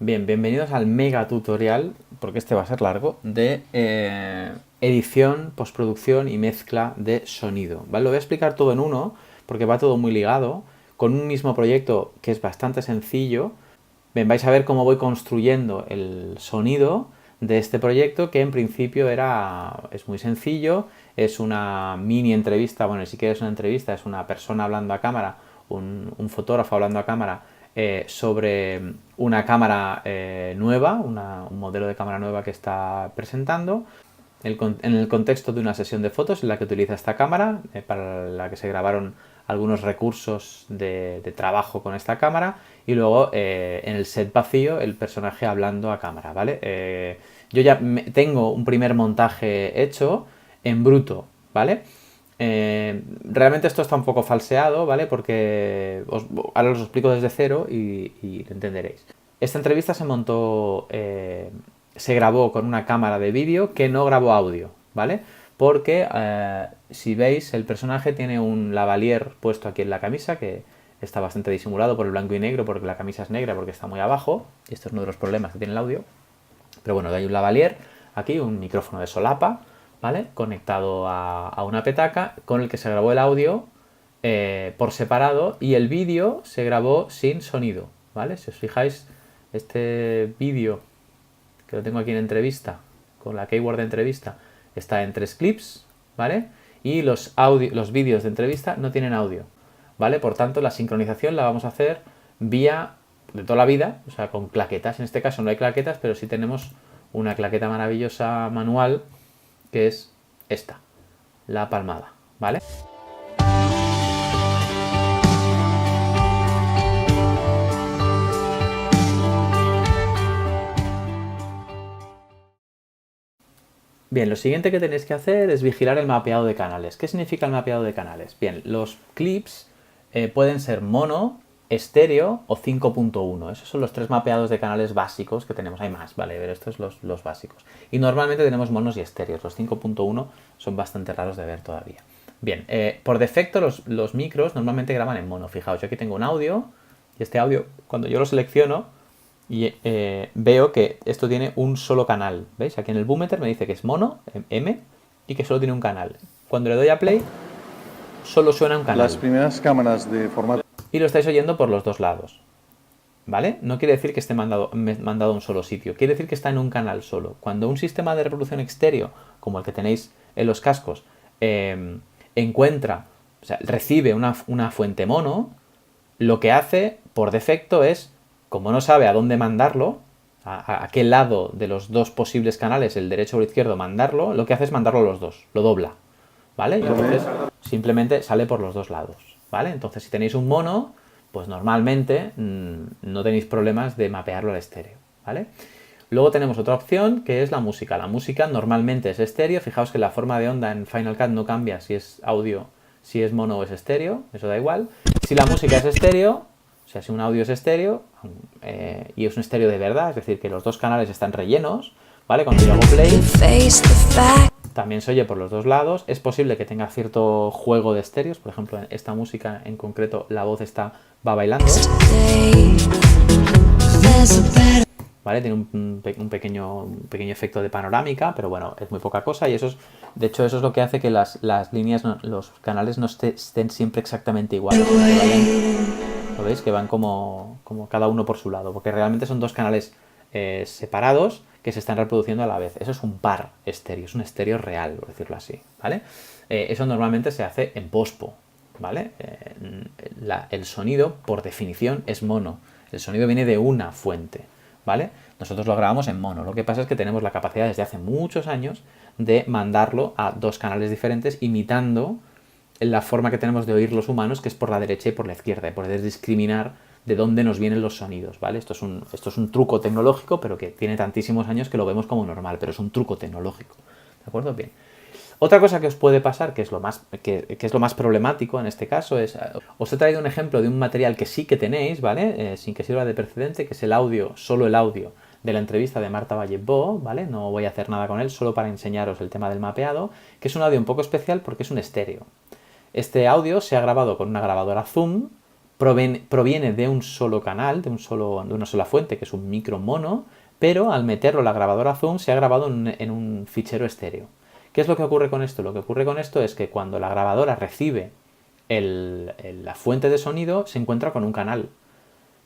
Bien, bienvenidos al mega tutorial, porque este va a ser largo, de edición, postproducción y mezcla de sonido. ¿Vale? Lo voy a explicar todo en uno, porque va todo muy ligado, con un mismo proyecto que es bastante sencillo. Bien, vais a ver cómo voy construyendo el sonido de este proyecto, que en principio es muy sencillo, es una mini entrevista, bueno, ni siquiera es una entrevista, es una persona hablando a cámara, un fotógrafo hablando a cámara sobre una cámara nueva, un modelo de cámara nueva que está presentando, en el contexto de una sesión de fotos en la que utiliza esta cámara, para la que se grabaron algunos recursos de trabajo con esta cámara, y luego en el set vacío el personaje hablando a cámara, ¿vale? Yo ya tengo un primer montaje hecho en bruto, ¿vale? Realmente esto está un poco falseado, ¿vale? Porque ahora os explico desde cero y lo entenderéis. Esta entrevista se montó, se grabó con una cámara de vídeo que no grabó audio, ¿vale? Porque si veis, el personaje tiene un lavalier puesto aquí en la camisa que está bastante disimulado por el blanco y negro, porque la camisa es negra, porque está muy abajo, y esto es uno de los problemas que tiene el audio. Pero bueno, hay un lavalier aquí, un micrófono de solapa, ¿vale? Conectado a una petaca con el que se grabó el audio por separado, y el vídeo se grabó sin sonido, ¿vale? Si os fijáis, este vídeo que lo tengo aquí en entrevista, con la keyword de entrevista, está en 3 clips, ¿vale? Y los vídeos de entrevista no tienen audio, ¿vale? Por tanto, la sincronización la vamos a hacer vía de toda la vida, o sea, con claquetas. En este caso no hay claquetas, pero sí tenemos una claqueta maravillosa manual, que es esta, la palmada, ¿vale? Bien, lo siguiente que tenéis que hacer es vigilar el mapeado de canales. ¿Qué significa el mapeado de canales? Bien, los clips pueden ser mono, estéreo o 5.1. Esos son los tres mapeados de canales básicos que tenemos. Hay más, ¿vale? Pero estos son los básicos. Y normalmente tenemos monos y estéreos. Los 5.1 son bastante raros de ver todavía. Bien, por defecto los micros normalmente graban en mono. Fijaos, yo aquí tengo un audio y este audio, cuando yo lo selecciono, y veo que esto tiene un solo canal. ¿Veis? Aquí en el Boometer me dice que es mono, M, y que solo tiene un canal. Cuando le doy a play, solo suena un canal. Las primeras cámaras de formato... Y lo estáis oyendo por los dos lados. ¿Vale? No quiere decir que esté mandado a un solo sitio. Quiere decir que está en un canal solo. Cuando un sistema de reproducción estéreo, como el que tenéis en los cascos, encuentra, o sea, recibe una fuente mono, lo que hace por defecto es, como no sabe a dónde mandarlo, a qué lado de los dos posibles canales, el derecho o el izquierdo, mandarlo, lo que hace es mandarlo a los dos, lo dobla, ¿vale? Y entonces simplemente sale por los dos lados, ¿vale? Entonces si tenéis un mono, pues normalmente no tenéis problemas de mapearlo al estéreo, ¿vale? Luego tenemos otra opción, que es la música. La música normalmente es estéreo. Fijaos que la forma de onda en Final Cut no cambia si es audio, si es mono o es estéreo, eso da igual. Si la música es estéreo, o sea, si un audio es estéreo, y es un estéreo de verdad, es decir, que los dos canales están rellenos, ¿vale? Cuando yo hago play, también se oye por los dos lados. Es posible que tenga cierto juego de estéreos, por ejemplo, en esta música en concreto la voz va bailando, ¿vale? Tiene un pequeño efecto de panorámica, pero bueno, es muy poca cosa, y de hecho eso es lo que hace que las líneas, los canales no estén siempre exactamente iguales. ¿Lo veis? Que van como cada uno por su lado, porque realmente son dos canales separados que se están reproduciendo a la vez. Eso es un par estéreo, es un estéreo real, por decirlo así, ¿vale? Eso normalmente se hace en pospo, ¿vale? El sonido, por definición, es mono. El sonido viene de una fuente, ¿vale? Nosotros lo grabamos en mono. Lo que pasa es que tenemos la capacidad desde hace muchos años de mandarlo a dos canales diferentes, imitando la forma que tenemos de oír los humanos, que es por la derecha y por la izquierda, y poder discriminar de dónde nos vienen los sonidos, ¿vale? Esto es un truco tecnológico, pero que tiene tantísimos años que lo vemos como normal, pero es un truco tecnológico, ¿de acuerdo? Bien. Otra cosa que os puede pasar, que es lo más problemático en este caso, es... Os he traído un ejemplo de un material que sí que tenéis, ¿vale? Sin que sirva de precedente, que es el audio, solo el audio de la entrevista de Marta Vallès-Bó, ¿vale? No voy a hacer nada con él, solo para enseñaros el tema del mapeado, que es un audio un poco especial porque es un estéreo. Este audio se ha grabado con una grabadora Zoom proviene de un solo canal, de una sola fuente, que es un micro mono, pero al meterlo en la grabadora Zoom se ha grabado en un fichero estéreo. ¿Qué es lo que ocurre con esto? Lo que ocurre con esto es que cuando la grabadora recibe la fuente de sonido, se encuentra con un canal.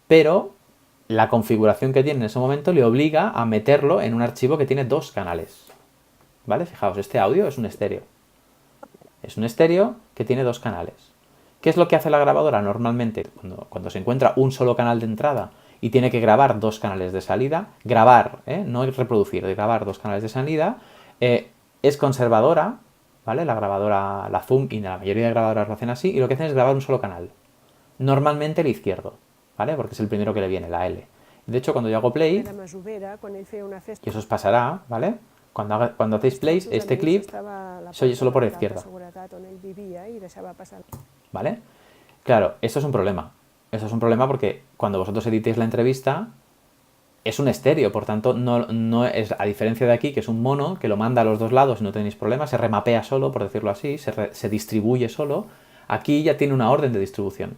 Pero la configuración que tiene en ese momento le obliga a meterlo en un archivo que tiene dos canales. ¿Vale? Fijaos, este audio es un estéreo. Es un estéreo que tiene dos canales. ¿Qué es lo que hace la grabadora? Normalmente, cuando se encuentra un solo canal de entrada y tiene que grabar dos canales de salida, grabar, no es reproducir, de grabar dos canales de salida, es conservadora, ¿vale? La grabadora, la Zoom y la mayoría de grabadoras lo hacen así, y lo que hacen es grabar un solo canal. Normalmente el izquierdo, ¿vale? Porque es el primero que le viene, la L. De hecho, cuando yo hago play, y eso os pasará, ¿vale? Cuando hacéis play, este clip se oye solo por la izquierda. ¿Vale? Claro, esto es un problema. Esto es un problema porque cuando vosotros editéis la entrevista, es un estéreo, por tanto, no es, a diferencia de aquí, que es un mono, que lo manda a los dos lados y no tenéis problema, se remapea solo, por decirlo así, se distribuye solo. Aquí ya tiene una orden de distribución.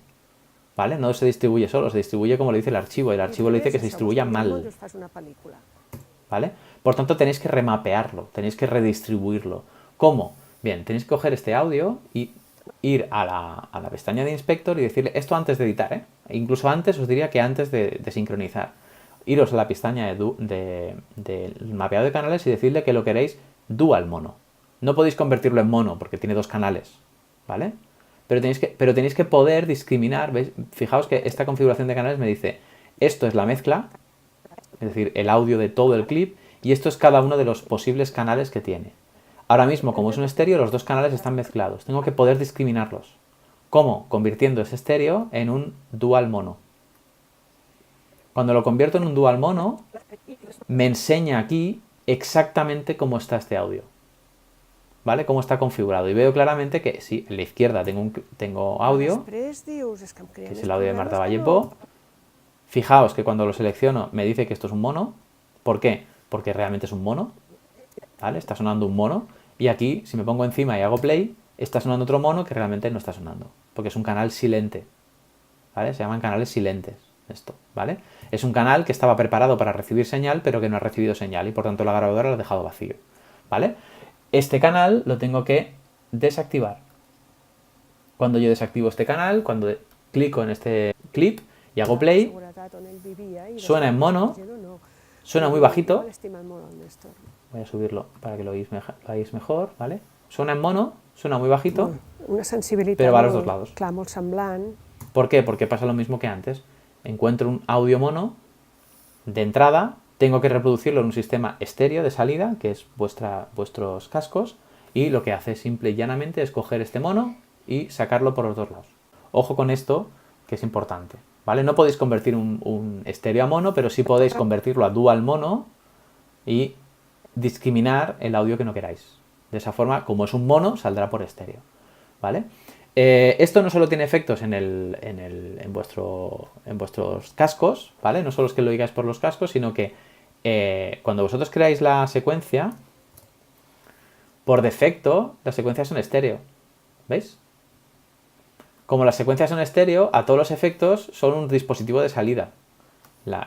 ¿Vale? No se distribuye solo, se distribuye como le dice el archivo. El archivo le dice que se distribuya mal. ¿Vale? Por tanto, tenéis que remapearlo, tenéis que redistribuirlo. ¿Cómo? Bien, tenéis que coger este audio y ir a la pestaña de Inspector y decirle esto antes de editar, ¿eh? Incluso antes, os diría que antes de sincronizar. Iros a la pestaña del mapeado de canales y decirle que lo queréis dual mono. No podéis convertirlo en mono porque tiene dos canales, ¿vale? Pero tenéis que poder discriminar, ¿veis? Fijaos que esta configuración de canales me dice, esto es la mezcla, es decir, el audio de todo el clip, y esto es cada uno de los posibles canales que tiene. Ahora mismo, como es un estéreo, los dos canales están mezclados. Tengo que poder discriminarlos. ¿Cómo? Convirtiendo ese estéreo en un dual mono. Cuando lo convierto en un dual mono, me enseña aquí exactamente cómo está este audio. ¿Vale? Cómo está configurado. Y veo claramente que sí, en la izquierda tengo audio, que es el audio de Marta Vallespó. Fijaos que cuando lo selecciono me dice que esto es un mono. ¿Por qué? Porque realmente es un mono. ¿Vale? Está sonando un mono. Y aquí, si me pongo encima y hago play, está sonando otro mono que realmente no está sonando. Porque es un canal silente. ¿Vale? Se llaman canales silentes. Esto, ¿vale? Es un canal que estaba preparado para recibir señal, pero que no ha recibido señal. Y por tanto la grabadora lo ha dejado vacío. ¿Vale? Este canal lo tengo que desactivar. Cuando yo desactivo este canal, cuando clico en este clip y hago play, suena en mono, suena muy bajito. Voy a subirlo para que lo oís mejor, ¿vale? Suena en mono, suena muy bajito, pero va a los dos lados. ¿Por qué? Porque pasa lo mismo que antes. Encuentro un audio mono de entrada, tengo que reproducirlo en un sistema estéreo de salida, que es vuestros cascos, y lo que hace simple y llanamente es coger este mono y sacarlo por los dos lados. Ojo con esto, que es importante, ¿vale? No podéis convertir un estéreo a mono, pero sí podéis convertirlo a dual mono y discriminar el audio que no queráis. De esa forma, como es un mono, saldrá por estéreo, ¿vale? Esto no solo tiene efectos en vuestros cascos, ¿vale? No solo es que lo oigáis por los cascos, sino que cuando vosotros creáis la secuencia, por defecto, las secuencias son estéreo. ¿Veis? Como las secuencias son estéreo, a todos los efectos son un dispositivo de salida.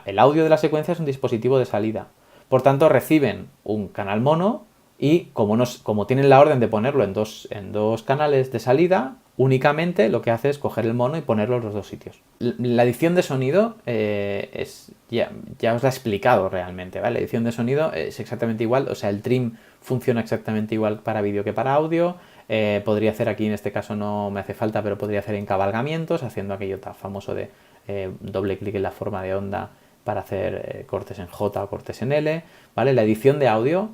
El audio de la secuencia es un dispositivo de salida. Por tanto, reciben un canal mono y como tienen la orden de ponerlo en dos canales de salida, únicamente lo que hace es coger el mono y ponerlo en los dos sitios. La edición de sonido ya os la he explicado realmente, ¿vale? La edición de sonido es exactamente igual, o sea, el trim funciona exactamente igual para vídeo que para audio. Podría hacer aquí, en este caso no me hace falta, pero podría hacer encabalgamientos, haciendo aquello tan famoso de doble clic en la forma de onda para hacer cortes en J o cortes en L, ¿vale? La edición de audio,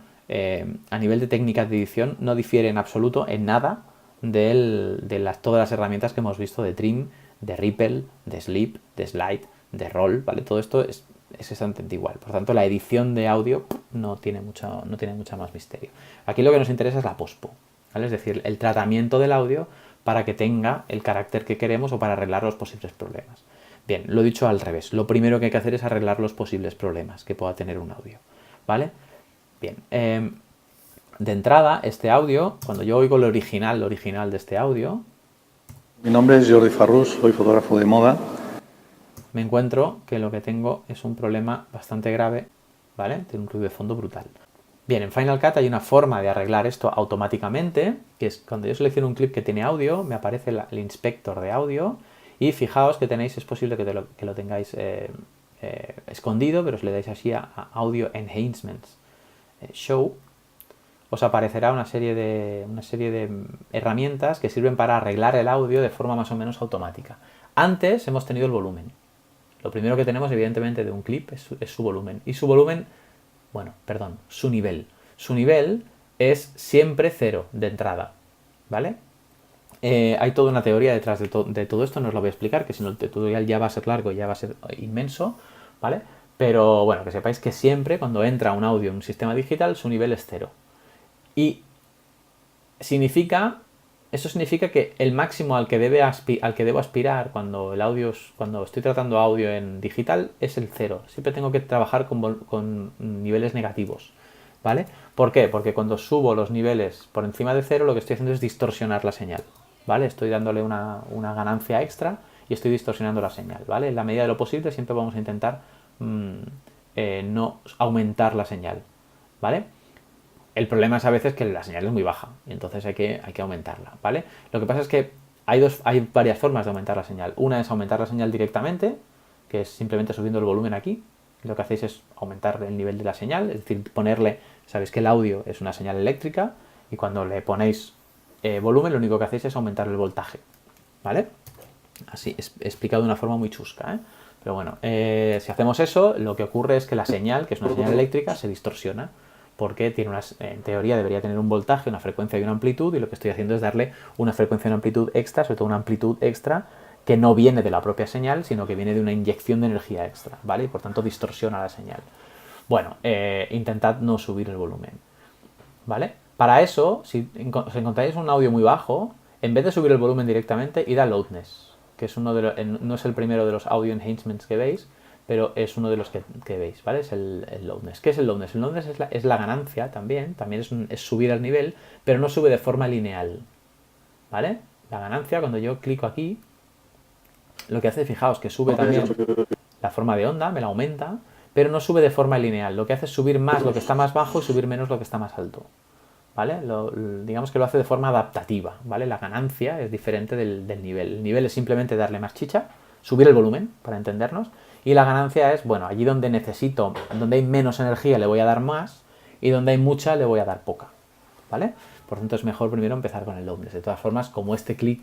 a nivel de técnicas de edición, no difiere en absoluto en nada de todas las herramientas que hemos visto de trim, de ripple, de slip, de slide, de roll, ¿vale? Todo esto es exactamente igual. Por tanto, la edición de audio no tiene mucha más misterio. Aquí lo que nos interesa es la pospo, ¿vale? Es decir, el tratamiento del audio para que tenga el carácter que queremos o para arreglar los posibles problemas. Bien, lo he dicho al revés. Lo primero que hay que hacer es arreglar los posibles problemas que pueda tener un audio, ¿vale? Bien, de entrada, este audio, cuando yo oigo lo original de este audio, Mi nombre es Jordi Farrús, soy fotógrafo de moda. Me encuentro que lo que tengo es un problema bastante grave, ¿vale? Tiene un ruido de fondo brutal. Bien, en Final Cut hay una forma de arreglar esto automáticamente, que es cuando yo selecciono un clip que tiene audio, me aparece el inspector de audio y fijaos que tenéis, es posible que lo tengáis escondido, pero si le dais así a Audio Enhancements Show, os aparecerá una serie de herramientas que sirven para arreglar el audio de forma más o menos automática. Antes hemos tenido el volumen. Lo primero que tenemos, evidentemente, de un clip es su volumen. Y su volumen, su nivel. Su nivel es siempre 0 de entrada, ¿vale? Hay toda una teoría detrás de todo esto, no os lo voy a explicar, que si no el tutorial ya va a ser largo, ya va a ser inmenso, ¿vale? Pero bueno, que sepáis que siempre cuando entra un audio en un sistema digital, su nivel es 0. Y eso significa que el máximo al que debo aspirar cuando estoy tratando audio en digital es el 0. Siempre tengo que trabajar con niveles negativos, ¿vale? ¿Por qué? Porque cuando subo los niveles por encima de 0, lo que estoy haciendo es distorsionar la señal, ¿vale? Estoy dándole una ganancia extra y estoy distorsionando la señal, ¿vale? En la medida de lo posible siempre vamos a intentar no aumentar la señal, ¿vale? El problema es a veces que la señal es muy baja y entonces hay que aumentarla, ¿vale? Lo que pasa es que hay varias formas de aumentar la señal. Una es aumentar la señal directamente, que es simplemente subiendo el volumen aquí. Lo que hacéis es aumentar el nivel de la señal, es decir, sabéis que el audio es una señal eléctrica y cuando le ponéis volumen lo único que hacéis es aumentar el voltaje, ¿vale? Así, explicado de una forma muy chusca, ¿eh? Pero bueno, si hacemos eso, lo que ocurre es que la señal, que es una señal eléctrica, se distorsiona porque en teoría debería tener un voltaje, una frecuencia y una amplitud, y lo que estoy haciendo es darle una frecuencia y una amplitud extra, sobre todo una amplitud extra que no viene de la propia señal, sino que viene de una inyección de energía extra, ¿vale? Y por tanto distorsiona la señal. Bueno, intentad no subir el volumen, ¿vale? Para eso, si encontráis un audio muy bajo, en vez de subir el volumen directamente, id a Loudness, que es no es el primero de los audio enhancements que veis, pero es uno de los que veis, ¿vale? Es el loudness. ¿Qué es el loudness? El loudness es la ganancia también es subir el nivel, pero no sube de forma lineal, ¿vale? La ganancia, cuando yo clico aquí, lo que hace, fijaos, que sube también la forma de onda, me la aumenta, pero no sube de forma lineal. Lo que hace es subir más lo que está más bajo y subir menos lo que está más alto, ¿vale? Digamos que lo hace de forma adaptativa, ¿vale? La ganancia es diferente del nivel. El nivel es simplemente darle más chicha, subir el volumen, para entendernos, y la ganancia es, bueno, allí donde donde hay menos energía le voy a dar más y donde hay mucha le voy a dar poca, ¿vale? Por tanto es mejor primero empezar con el loudness. De todas formas, como este clip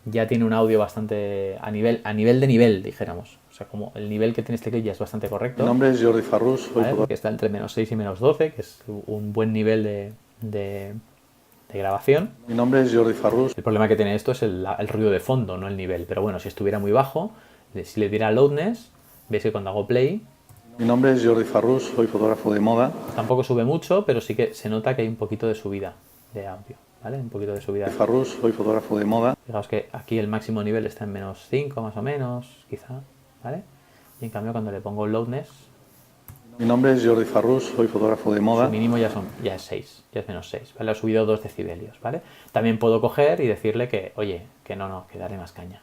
ya tiene un audio bastante a nivel de nivel, dijéramos. O sea, como el nivel que tiene este clip ya es bastante correcto. Mi nombre es Jordi Farrús, ¿vale? Porque está entre -6 y -12, que es un buen nivel de grabación. Mi nombre es Jordi Farrús. El problema que tiene esto es el ruido de fondo, no el nivel. Pero bueno, si estuviera muy bajo, si le diera loudness, veis que cuando hago play... Mi nombre es Jordi Farrús, soy fotógrafo de moda. Tampoco sube mucho, pero sí que se nota que hay un poquito de subida de audio, ¿vale? Un poquito de subida. Farrús, soy fotógrafo de moda. Fijaos que aquí el máximo nivel está en -5 más o menos, quizá, ¿vale? Y en cambio cuando le pongo loudness... Mi nombre es Jordi Farrús, soy fotógrafo de moda. Su mínimo ya es 6, ya es -6, ¿vale? Ha subido 2 decibelios, ¿vale? También puedo coger y decirle que, oye, que no, que darle más caña.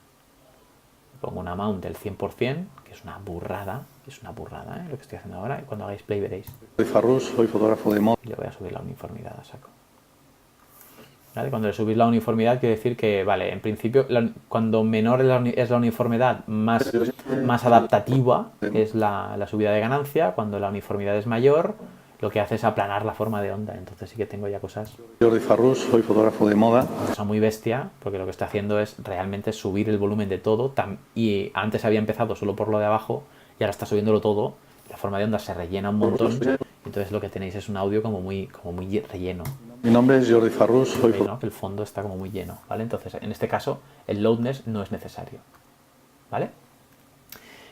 Pongo una mount del 100%, que es una burrada, ¿eh? Lo que estoy haciendo ahora, y cuando hagáis play veréis. Jordi Farrús, soy fotógrafo de moda. Y le voy a subir la uniformidad a saco. ¿Vale? Cuando le subís la uniformidad quiere decir que, vale, en principio, cuando menor es la uniformidad, más adaptativa es la subida de ganancia. Cuando la uniformidad es mayor, lo que hace es aplanar la forma de onda. Entonces sí que tengo ya cosas... Jordi Farrús, soy fotógrafo de moda. Cosa muy bestia, porque lo que está haciendo es realmente subir el volumen de todo. Y antes había empezado solo por lo de abajo y ahora está subiéndolo todo. La forma de onda se rellena un montón. Entonces lo que tenéis es un audio como muy relleno. Mi nombre es Jordi Farrús, soy fotógrafo, ¿no? Que el fondo está como muy lleno, ¿vale? Entonces, en este caso, el loudness no es necesario, ¿vale?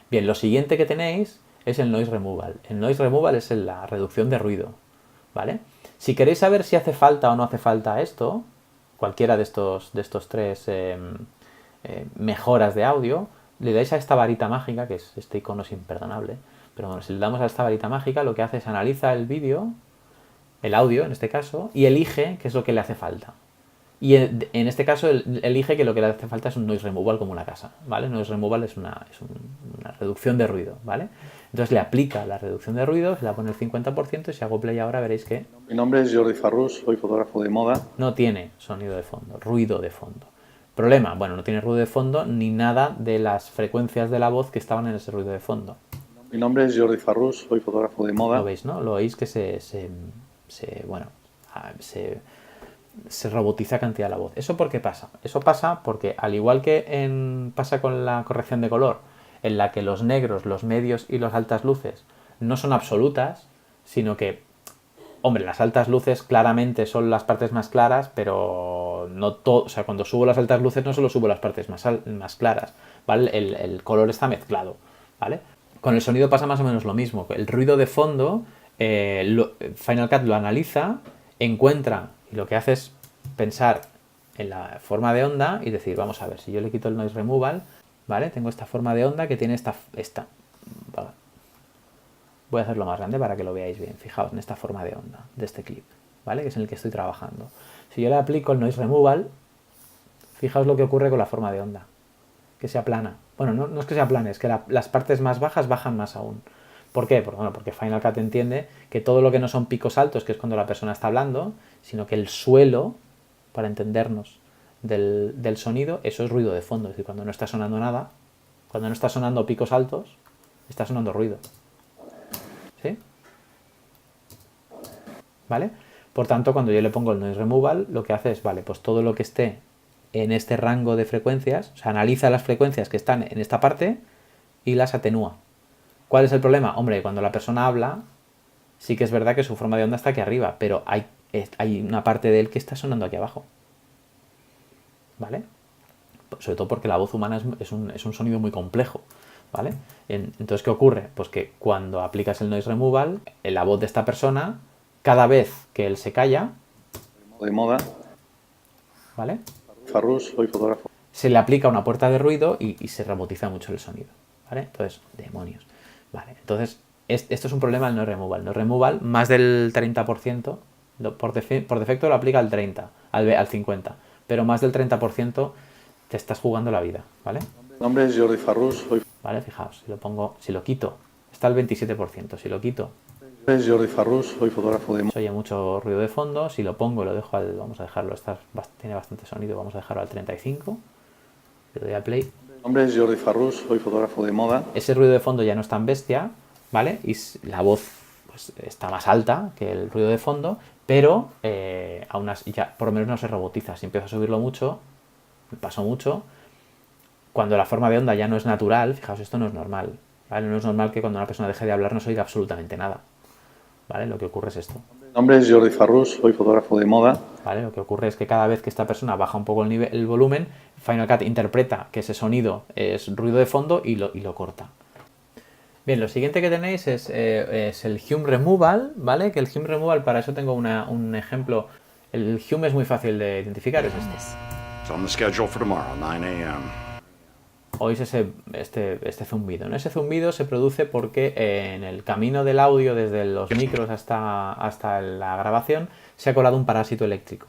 Bien, lo siguiente que tenéis es el noise removal. El noise removal es la reducción de ruido, ¿vale? Si queréis saber si hace falta o no hace falta esto, cualquiera de estos tres mejoras de audio, le dais a esta varita mágica, que este icono es imperdonable, pero bueno, si le damos a esta varita mágica, lo que hace es analiza el vídeo, el audio en este caso, y elige qué es lo que le hace falta. Y en este caso elige que lo que le hace falta es un noise removal como una casa, ¿vale? Noise removal es una reducción de ruido, ¿vale? Entonces le aplica la reducción de ruido, se la pone el 50% y si hago play ahora veréis que Mi nombre es Jordi Farrús, soy fotógrafo de moda. no tiene sonido de fondo, ruido de fondo. Problema, bueno, no tiene ruido de fondo ni nada de las frecuencias de la voz que estaban en ese ruido de fondo. Mi nombre es Jordi Farrús, soy fotógrafo de moda. Lo veis, ¿no? Lo oís que se robotiza cantidad la voz. ¿Eso por qué pasa? Eso pasa porque, al igual que pasa con la corrección de color, en la que los negros, los medios y las altas luces no son absolutas, sino que, hombre, las altas luces claramente son las partes más claras, pero no todo, o sea, cuando subo las altas luces no solo subo las partes más claras, ¿vale? El color está mezclado, ¿vale? Con el sonido pasa más o menos lo mismo. El ruido de fondo, Final Cut lo analiza, encuentra y lo que hace es pensar en la forma de onda y decir, vamos a ver, si yo le quito el noise removal, ¿vale? Tengo esta forma de onda que tiene esta. Vale. Voy a hacerlo más grande para que lo veáis bien. Fijaos en esta forma de onda de este clip, ¿vale? Que es en el que estoy trabajando. Si yo le aplico el noise removal, fijaos lo que ocurre con la forma de onda, que se aplana. Bueno, no es que se aplane, es que las partes más bajas bajan más aún. ¿Por qué? Porque Final Cut entiende que todo lo que no son picos altos, que es cuando la persona está hablando, sino que el suelo, para entendernos, del sonido, eso es ruido de fondo. Es decir, cuando no está sonando nada, cuando no está sonando picos altos, está sonando ruido. ¿Sí? ¿Vale? Por tanto, cuando yo le pongo el noise removal, lo que hace es, vale, pues todo lo que esté en este rango de frecuencias, o sea, analiza las frecuencias que están en esta parte y las atenúa. ¿Cuál es el problema? Hombre, cuando la persona habla, sí que es verdad que su forma de onda está aquí arriba, pero hay una parte de él que está sonando aquí abajo. ¿Vale? Sobre todo porque la voz humana es un sonido muy complejo, ¿vale? Entonces, ¿qué ocurre? Pues que cuando aplicas el noise removal, en la voz de esta persona, cada vez que él se calla, De moda. ¿vale? Farrús, soy fotógrafo. Se le aplica una puerta de ruido y se robotiza mucho el sonido, ¿vale? Entonces, demonios. Vale, entonces, esto es un problema del noise removal. No removal, más del 30%, por defecto lo aplica al 30%, al 50%, pero más del 30% te estás jugando la vida, ¿vale? Mi nombre es Jordi Farrús, soy... Vale, fijaos, si lo quito, está al 27%, si lo quito, Mi nombre es Jordi Farrús, soy fotógrafo de moda. se oye mucho ruido de fondo, si lo pongo, lo dejo vamos a dejarlo, tiene bastante sonido, vamos a dejarlo al 35%, le doy a play. Mi nombre es Jordi Farrús, soy fotógrafo de moda. Ese ruido de fondo ya no es tan bestia, ¿vale? Y la voz pues, está más alta que el ruido de fondo, pero aún así ya por lo menos no se robotiza. Si empiezo a subirlo mucho, me paso mucho, cuando la forma de onda ya no es natural, fijaos, esto no es normal, ¿vale? No es normal que cuando una persona deje de hablar no se oiga absolutamente nada, ¿vale? Lo que ocurre es esto. Mi nombre es Jordi Farrús, soy fotógrafo de moda. ¿Vale? Lo que ocurre es que cada vez que esta persona baja un poco el volumen, Final Cut interpreta que ese sonido es ruido de fondo y lo corta. Bien, lo siguiente que tenéis es el Hum Removal, ¿vale? Que el Hum Removal, para eso tengo un ejemplo. El Hum es muy fácil de identificar, es este. It's on the schedule for tomorrow, 9 a.m. Oís este zumbido, ¿no? Ese zumbido se produce porque en el camino del audio, desde los micros hasta la grabación, se ha colado un parásito eléctrico.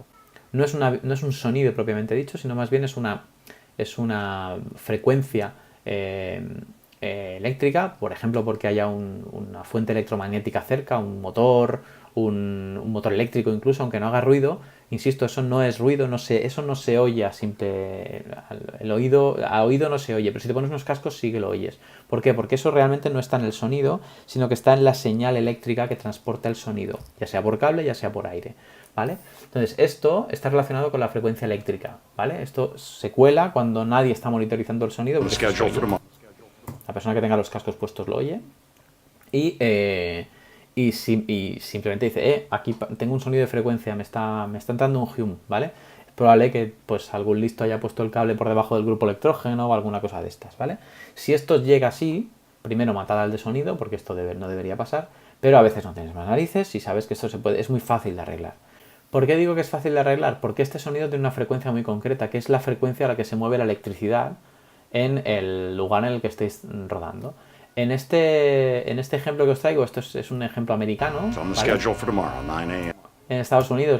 No es un sonido propiamente dicho, sino más bien es una frecuencia eléctrica, por ejemplo, porque haya una fuente electromagnética cerca, un motor eléctrico incluso, aunque no haga ruido. Insisto, eso no es ruido, eso no se oye a simple... a oído no se oye, pero si te pones unos cascos sí que lo oyes. ¿Por qué? Porque eso realmente no está en el sonido, sino que está en la señal eléctrica que transporta el sonido, ya sea por cable, ya sea por aire, ¿vale? Entonces, esto está relacionado con la frecuencia eléctrica, ¿vale? Esto se cuela cuando nadie está monitorizando el sonido, porque la persona que tenga los cascos puestos lo oye, y simplemente dice, aquí tengo un sonido de frecuencia, me está entrando un hum, ¿vale? Es probable que pues algún listo haya puesto el cable por debajo del grupo electrógeno o alguna cosa de estas, ¿vale? Si esto llega así, primero matad al de sonido, porque esto no debería pasar, pero a veces no tienes más narices y sabes que esto es muy fácil de arreglar. ¿Por qué digo que es fácil de arreglar? Porque este sonido tiene una frecuencia muy concreta, que es la frecuencia a la que se mueve la electricidad en el lugar en el que estéis rodando. En este ejemplo que os traigo, esto es un ejemplo americano, ¿vale? En Estados Unidos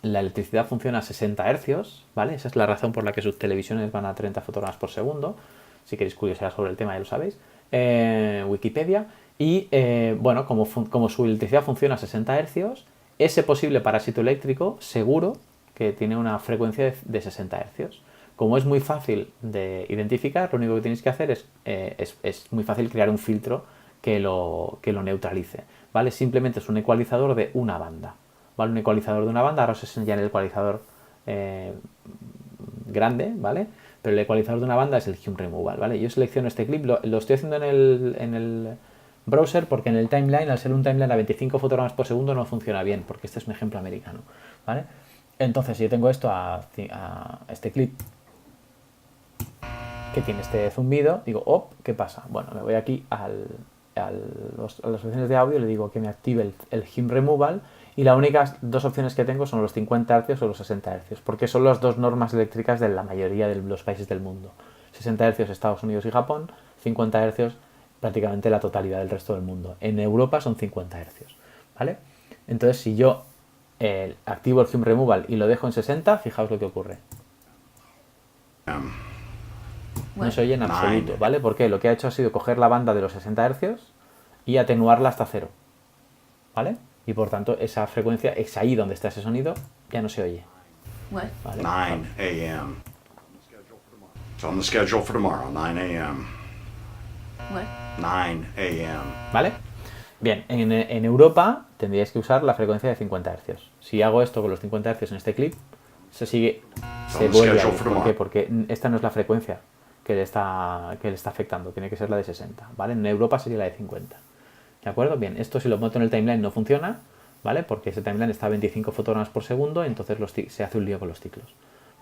la electricidad funciona a 60 hercios, ¿vale? Esa es la razón por la que sus televisiones van a 30 fotogramas por segundo. Si queréis curiosidad sobre el tema, ya lo sabéis. Wikipedia. Y, bueno, como su electricidad funciona a 60 hercios, ese posible parásito eléctrico seguro que tiene una frecuencia de 60 hercios. Como es muy fácil de identificar, lo único que tenéis que hacer es muy fácil crear un filtro que lo neutralice, ¿vale? Simplemente es un ecualizador de una banda, ¿vale? Un ecualizador de una banda, ahora os enseñaré el ecualizador grande, ¿vale? Pero el ecualizador de una banda es el hum removal, ¿vale? Yo selecciono este clip, lo estoy haciendo en el browser porque en el timeline, al ser un timeline a 25 fotogramas por segundo, no funciona bien, porque este es un ejemplo americano, ¿vale? Entonces, si yo tengo esto a este clip que tiene este zumbido, digo, oh, ¿qué pasa? Bueno, me voy aquí a las opciones de audio, le digo que me active el hum removal, y las únicas dos opciones que tengo son los 50 Hz o los 60 Hz, porque son las dos normas eléctricas de la mayoría de los países del mundo. 60 Hz Estados Unidos y Japón, 50 Hz prácticamente la totalidad del resto del mundo. En Europa son 50 Hz, ¿vale? Entonces, si yo activo el hum removal y lo dejo en 60, fijaos lo que ocurre. No se oye en absoluto, ¿vale? Porque lo que ha hecho ha sido coger la banda de los 60 Hz y atenuarla hasta cero, ¿vale? Y por tanto esa frecuencia es ahí donde está ese sonido, ya no se oye. ¿Vale? 9 a.m. It's on the schedule for tomorrow, 9 a.m. 9 a.m. ¿Vale? Bien, en Europa tendríais que usar la frecuencia de 50 Hz. Si hago esto con los 50 Hz en este clip, se vuelve a ir. ¿Por qué? Porque esta no es la frecuencia que le está afectando, tiene que ser la de 60, ¿vale? En Europa sería la de 50. ¿De acuerdo? Bien, esto si lo monto en el timeline no funciona, ¿vale? Porque ese timeline está a 25 fotogramas por segundo, entonces se hace un lío con los ciclos,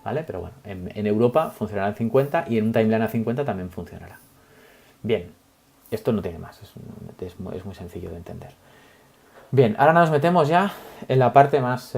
¿vale? Pero bueno, en Europa funcionará en 50 y en un timeline a 50 también funcionará. Bien, esto no tiene más, es muy sencillo de entender. Bien, ahora nos metemos ya en la parte más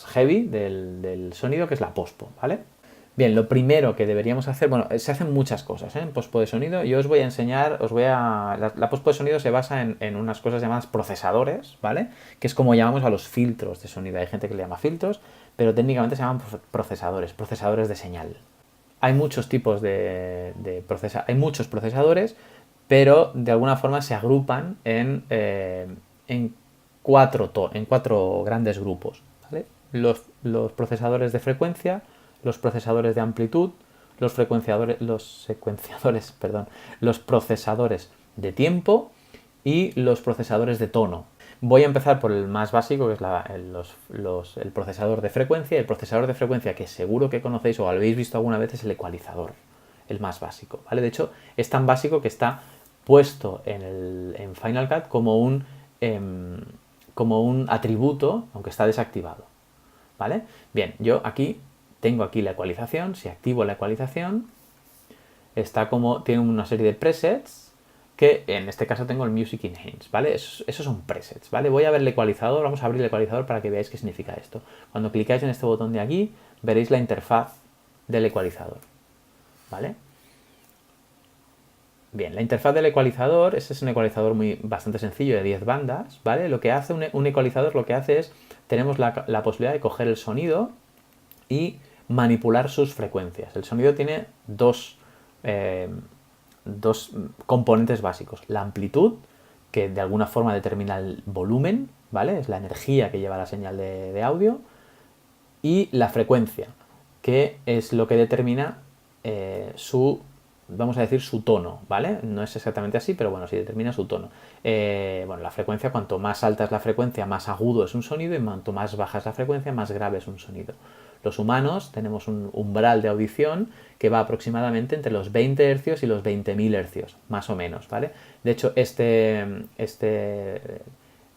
heavy del sonido, que es la pospo, ¿vale? Bien, lo primero que deberíamos hacer, bueno, se hacen muchas cosas en pospo de sonido. Yo os voy a enseñar, la pospo de sonido se basa en unas cosas llamadas procesadores, ¿vale? Que es como llamamos a los filtros de sonido. Hay gente que le llama filtros, pero técnicamente se llaman procesadores de señal. Hay muchos tipos hay muchos procesadores, pero de alguna forma se agrupan en cuatro grandes grupos, ¿vale? Los procesadores de frecuencia, los procesadores de amplitud, los procesadores de tiempo y los procesadores de tono. Voy a empezar por el más básico, que es el procesador de frecuencia. El procesador de frecuencia, que seguro que conocéis o habéis visto alguna vez, es el ecualizador, el más básico, ¿vale? De hecho, es tan básico que está puesto en Final Cut como un atributo, aunque está desactivado, ¿vale? Bien, yo tengo aquí la ecualización. Si activo la ecualización, tiene una serie de presets, que en este caso tengo el Music Enhance, ¿vale? Esos son presets, ¿vale? Voy a ver el ecualizador, vamos a abrir el ecualizador para que veáis qué significa esto. Cuando clicáis en este botón de aquí, veréis la interfaz del ecualizador, ¿vale? Bien, la interfaz del ecualizador, este es un ecualizador bastante sencillo de 10 bandas, ¿vale? Lo que hace un ecualizador, tenemos la posibilidad de coger el sonido y manipular sus frecuencias. El sonido tiene dos componentes básicos. La amplitud, que de alguna forma determina el volumen, ¿vale? Es la energía que lleva la señal de audio. Y la frecuencia, que es lo que determina vamos a decir su tono, ¿vale? No es exactamente así, pero bueno, sí determina su tono. La frecuencia, cuanto más alta es la frecuencia, más agudo es un sonido, y cuanto más baja es la frecuencia, más grave es un sonido. Los humanos tenemos un umbral de audición que va aproximadamente entre los 20 Hz y los 20.000 Hz, más o menos, ¿vale? De hecho, este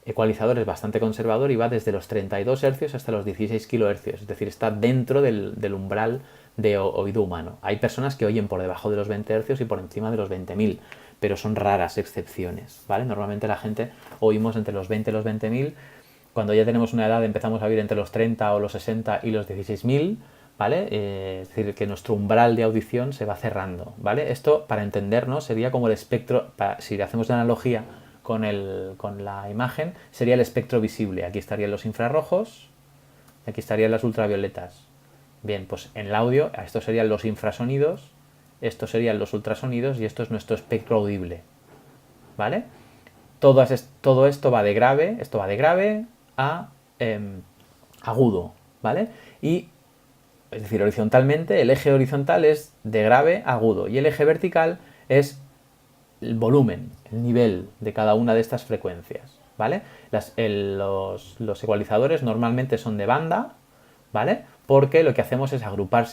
ecualizador es bastante conservador y va desde los 32 Hz hasta los 16 kHz, es decir, está dentro del umbral de oído humano. Hay personas que oyen por debajo de los 20 Hz y por encima de los 20.000, pero son raras excepciones, ¿vale? Normalmente la gente oímos entre los 20 y los 20.000. Cuando ya tenemos una edad empezamos a oír entre los 30 o los 60 y los 16.000, ¿vale? Es decir, que nuestro umbral de audición se va cerrando, ¿vale? Esto, para entendernos, sería como el espectro, si hacemos la analogía con la imagen, sería el espectro visible. Aquí estarían los infrarrojos, Aquí estarían las ultravioletas. Bien, pues en el audio estos serían los infrasonidos, estos serían los ultrasonidos y esto es nuestro espectro audible. ¿Vale? Todo esto va de grave, a agudo, ¿vale? Y, es decir, horizontalmente, el eje horizontal es de grave a agudo y el eje vertical es el volumen, el nivel de cada una de estas frecuencias, ¿vale? Los ecualizadores normalmente son de banda, ¿vale? Porque lo que hacemos es agrupar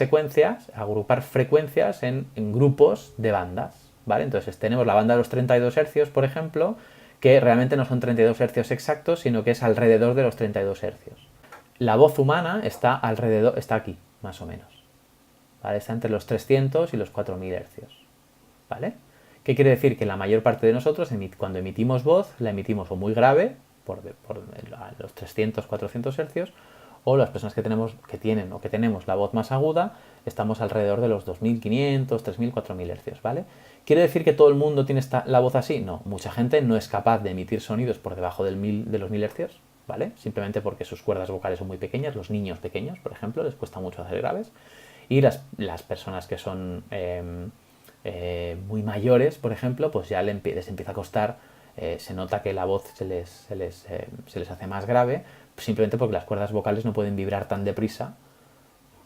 frecuencias en grupos de bandas, ¿vale? Entonces tenemos la banda de los 32 Hz, por ejemplo, que realmente no son 32 Hz exactos, sino que es alrededor de los 32 Hz. La voz humana está aquí, más o menos, ¿vale? Está entre los 300 y los 4000 Hz, ¿vale? ¿Qué quiere decir? Que la mayor parte de nosotros, cuando emitimos voz, la emitimos o muy grave, por los 300, 400 Hz, o las personas que tenemos la voz más aguda, estamos alrededor de los 2500, 3000, 4000 Hz, ¿vale? ¿Quiere decir que todo el mundo tiene la voz así? No, mucha gente no es capaz de emitir sonidos por debajo de los 1000 Hz, ¿vale? Simplemente porque sus cuerdas vocales son muy pequeñas, los niños pequeños, por ejemplo, les cuesta mucho hacer graves, y las personas que son muy mayores, por ejemplo, pues ya les empieza a costar, se nota que la voz se les hace más grave, simplemente porque las cuerdas vocales no pueden vibrar tan deprisa,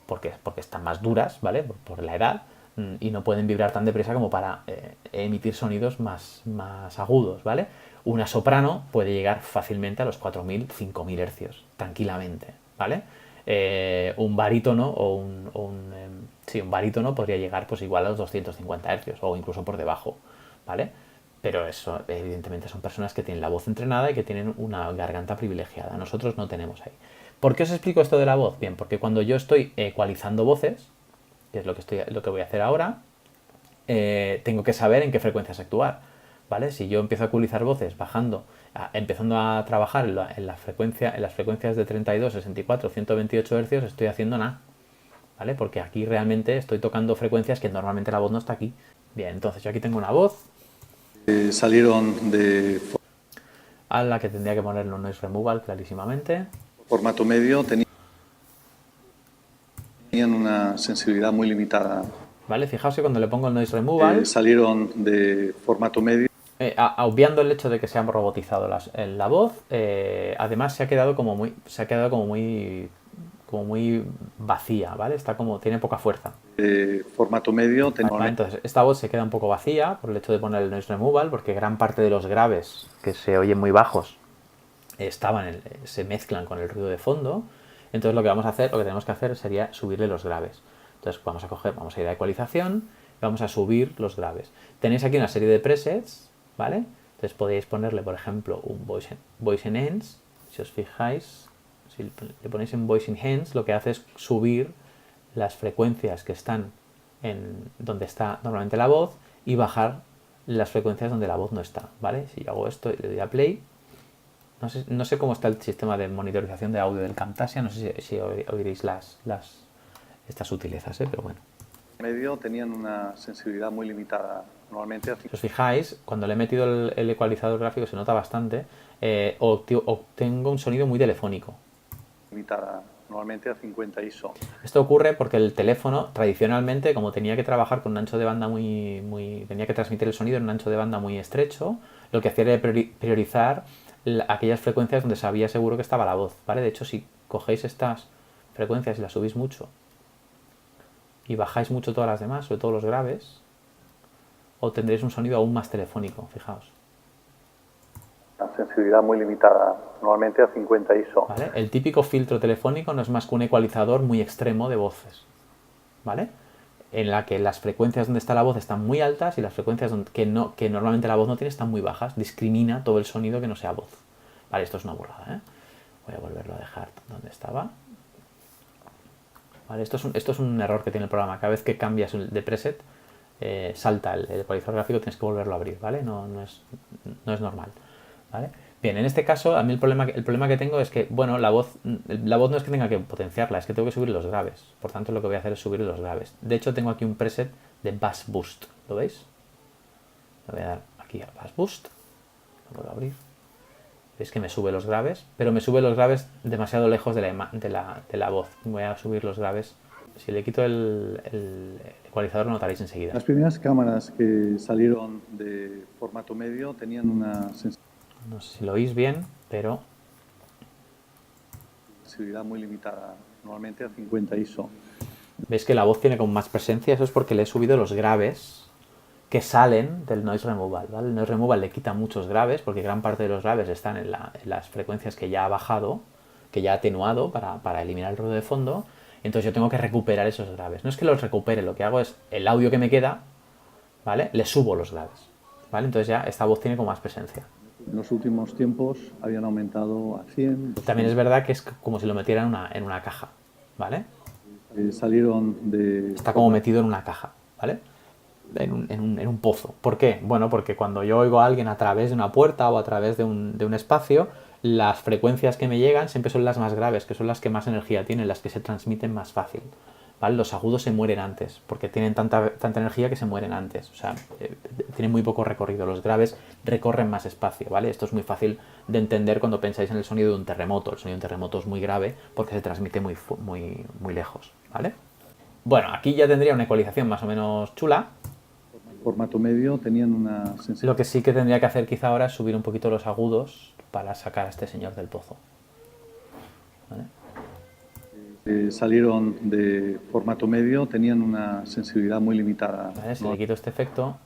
porque están más duras, ¿vale? Por la edad, y no pueden vibrar tan deprisa como para emitir sonidos más agudos, ¿vale? Una soprano puede llegar fácilmente a los 4000, 5000 Hz, tranquilamente, ¿vale? Un barítono un barítono podría llegar pues igual a los 250 Hz o incluso por debajo, ¿vale? Pero eso, evidentemente, son personas que tienen la voz entrenada y que tienen una garganta privilegiada. Nosotros no tenemos ahí. ¿Por qué os explico esto de la voz? Bien, porque cuando yo estoy ecualizando voces, que es lo que voy a hacer ahora, tengo que saber en qué frecuencias actuar, ¿vale? Si yo empiezo a ecualizar voces empezando a trabajar en las frecuencias de 32, 64, 128 Hz, estoy haciendo nada, ¿vale? Porque aquí realmente estoy tocando frecuencias que normalmente la voz no está aquí. Bien, entonces yo aquí tengo una voz Salieron de a la que tendría que ponerle un noise removal clarísimamente. formato medio, tenían una sensibilidad muy limitada. ¿Vale? Fijaos que cuando le pongo el noise removal, Salieron de formato medio. obviando el hecho de que se ha robotizado la voz, además se ha quedado como muy vacía, ¿vale? Tiene poca fuerza. Formato medio. Vale, entonces esta voz se queda un poco vacía por el hecho de poner el noise removal, porque gran parte de los graves que se oyen muy bajos se mezclan con el ruido de fondo. Entonces lo que tenemos que hacer sería subirle los graves. Entonces vamos a ir a ecualización y vamos a subir los graves. Tenéis aquí una serie de presets, ¿vale? Entonces podéis ponerle, por ejemplo, un voice enhance. Si os fijáis, si le ponéis en voice enhance, lo que hace es subir las frecuencias que están en donde está normalmente la voz y bajar las frecuencias donde la voz no está, ¿vale? Si yo hago esto y le doy a play, no sé cómo está el sistema de monitorización de audio del Camtasia, no sé si oiréis estas sutilezas, pero bueno. Medio tenían una sensibilidad muy limitada, normalmente. Si os fijáis, cuando le he metido el ecualizador gráfico se nota bastante, obtengo un sonido muy telefónico. Limitada, normalmente a 50 ISO. Esto ocurre porque el teléfono, tradicionalmente, como tenía que trabajar con un ancho de banda tenía que transmitir el sonido en un ancho de banda muy estrecho, lo que hacía era priorizar aquellas frecuencias donde sabía seguro que estaba la voz, ¿vale? De hecho, si cogéis estas frecuencias y las subís mucho y bajáis mucho todas las demás, sobre todo los graves, obtendréis un sonido aún más telefónico, fijaos. Una sensibilidad muy limitada, normalmente a 50 ISO. ¿Vale? El típico filtro telefónico no es más que un ecualizador muy extremo de voces, ¿vale? En la que las frecuencias donde está la voz están muy altas y las frecuencias que normalmente la voz no tiene están muy bajas. Discrimina todo el sonido que no sea voz. Vale, esto es una burrada, ¿eh? Voy a volverlo a dejar donde estaba. Vale, esto es un error que tiene el programa. Cada vez que cambias de preset, salta el ecualizador gráfico, tienes que volverlo a abrir, ¿vale? No es normal, ¿vale? Bien, en este caso, a mí el problema que tengo es que, bueno, la voz no es que tenga que potenciarla, es que tengo que subir los graves. Por tanto, lo que voy a hacer es subir los graves. De hecho, tengo aquí un preset de Bass Boost. ¿Lo veis? Le voy a dar aquí a Bass Boost. Lo puedo abrir. veis que me sube los graves, pero me sube los graves demasiado lejos de la voz. Voy a subir los graves. Si le quito el ecualizador lo notaréis enseguida. Las primeras cámaras que salieron de formato medio tenían una No sé si lo oís bien, pero sensibilidad muy limitada, normalmente a 50 ISO. veis que la voz tiene como más presencia. Eso es porque le he subido los graves que salen del noise removal, ¿vale? El noise removal le quita muchos graves porque gran parte de los graves están en las frecuencias que ya ha bajado, que ya ha atenuado para eliminar el ruido de fondo. Entonces yo tengo que recuperar esos graves. No es que los recupere, lo que hago es el audio que me queda, ¿vale? Le subo los graves, ¿vale? Entonces ya esta voz tiene como más presencia. En los últimos tiempos habían aumentado a 100. También es verdad que es como si lo metiera en una caja, ¿vale? Salieron de... Está como metido en una caja, ¿vale? En un pozo. ¿Por qué? Bueno, porque cuando yo oigo a alguien a través de una puerta o a través de un espacio, las frecuencias que me llegan siempre son las más graves, que son las que más energía tienen, las que se transmiten más fácil, ¿vale? Los agudos se mueren antes, porque tienen tanta energía que se mueren antes. O sea, tienen muy poco recorrido. Los graves recorren más espacio, ¿vale? Esto es muy fácil de entender cuando pensáis en el sonido de un terremoto. El sonido de un terremoto es muy grave porque se transmite muy lejos, ¿vale? Bueno, aquí ya tendría una ecualización más o menos chula. Formato medio tenían una sensibilidad. Lo que sí que tendría que hacer quizá ahora es subir un poquito los agudos para sacar a este señor del pozo, ¿vale? Salieron de formato medio tenían una sensibilidad muy limitada, ¿Vale? Si le quito este efecto,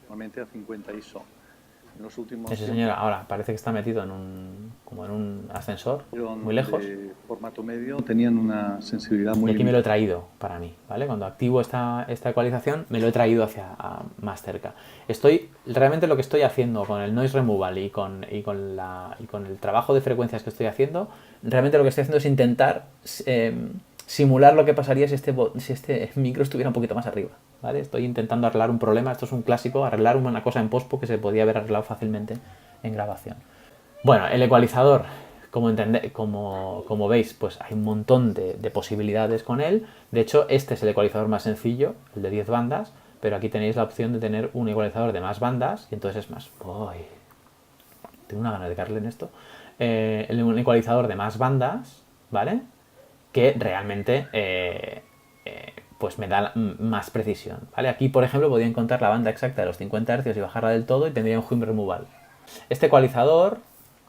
normalmente a 50 ISO. En los últimos ese señor ahora parece que está metido como en un ascensor muy lejos. de formato medio tenían una sensibilidad Y muy aquí me lo he traído para mí, ¿vale? Cuando activo esta ecualización me lo he traído más cerca. Realmente lo que estoy haciendo con el noise removal y con el trabajo de frecuencias que estoy haciendo, realmente lo que estoy haciendo es intentar simular lo que pasaría si este micro estuviera un poquito más arriba, ¿vale? Estoy intentando arreglar un problema. Esto es un clásico, arreglar una cosa en pospo que se podía haber arreglado fácilmente en grabación. Bueno, el ecualizador, como veis, pues hay un montón de posibilidades con él. De hecho, este es el ecualizador más sencillo, el de 10 bandas, pero aquí tenéis la opción de tener un ecualizador de más bandas y entonces es más... ¡Uy! Tengo una gana de darle en esto. Un ecualizador de más bandas, ¿vale? Que realmente pues me da más precisión, ¿vale? Aquí, por ejemplo, podría encontrar la banda exacta de los 50 Hz y bajarla del todo y tendría un hum removal. Este ecualizador,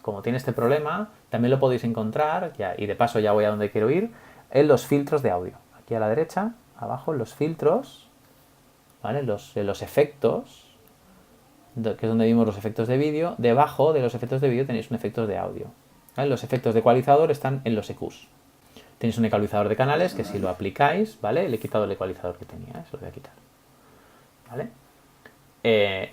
como tiene este problema, también lo podéis encontrar, y de paso ya voy a donde quiero ir, en los filtros de audio. Aquí a la derecha, abajo, en los filtros, ¿vale? Los efectos, que es donde vimos los efectos de vídeo. Debajo de los efectos de vídeo tenéis un efecto de audio, ¿vale? Los efectos de ecualizador están en los EQs. Tenéis un ecualizador de canales que si lo aplicáis, ¿vale? Le he quitado el ecualizador que tenía, se lo voy a quitar, ¿vale?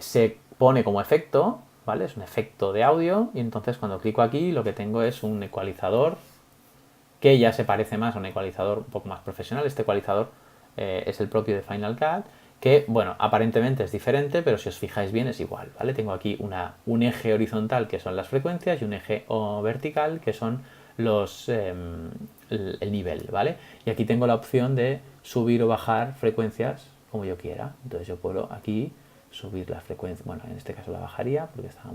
Se pone como efecto, ¿vale? Es un efecto de audio y entonces cuando clico aquí lo que tengo es un ecualizador que ya se parece más a un ecualizador un poco más profesional. Este ecualizador es el propio de Final Cut, que, bueno, aparentemente es diferente, pero si os fijáis bien es igual, ¿vale? Tengo aquí un eje horizontal que son las frecuencias y un eje vertical que son el nivel, ¿vale? Y aquí tengo la opción de subir o bajar frecuencias como yo quiera. Entonces yo puedo aquí subir las frecuencias, bueno, en este caso la bajaría porque estaba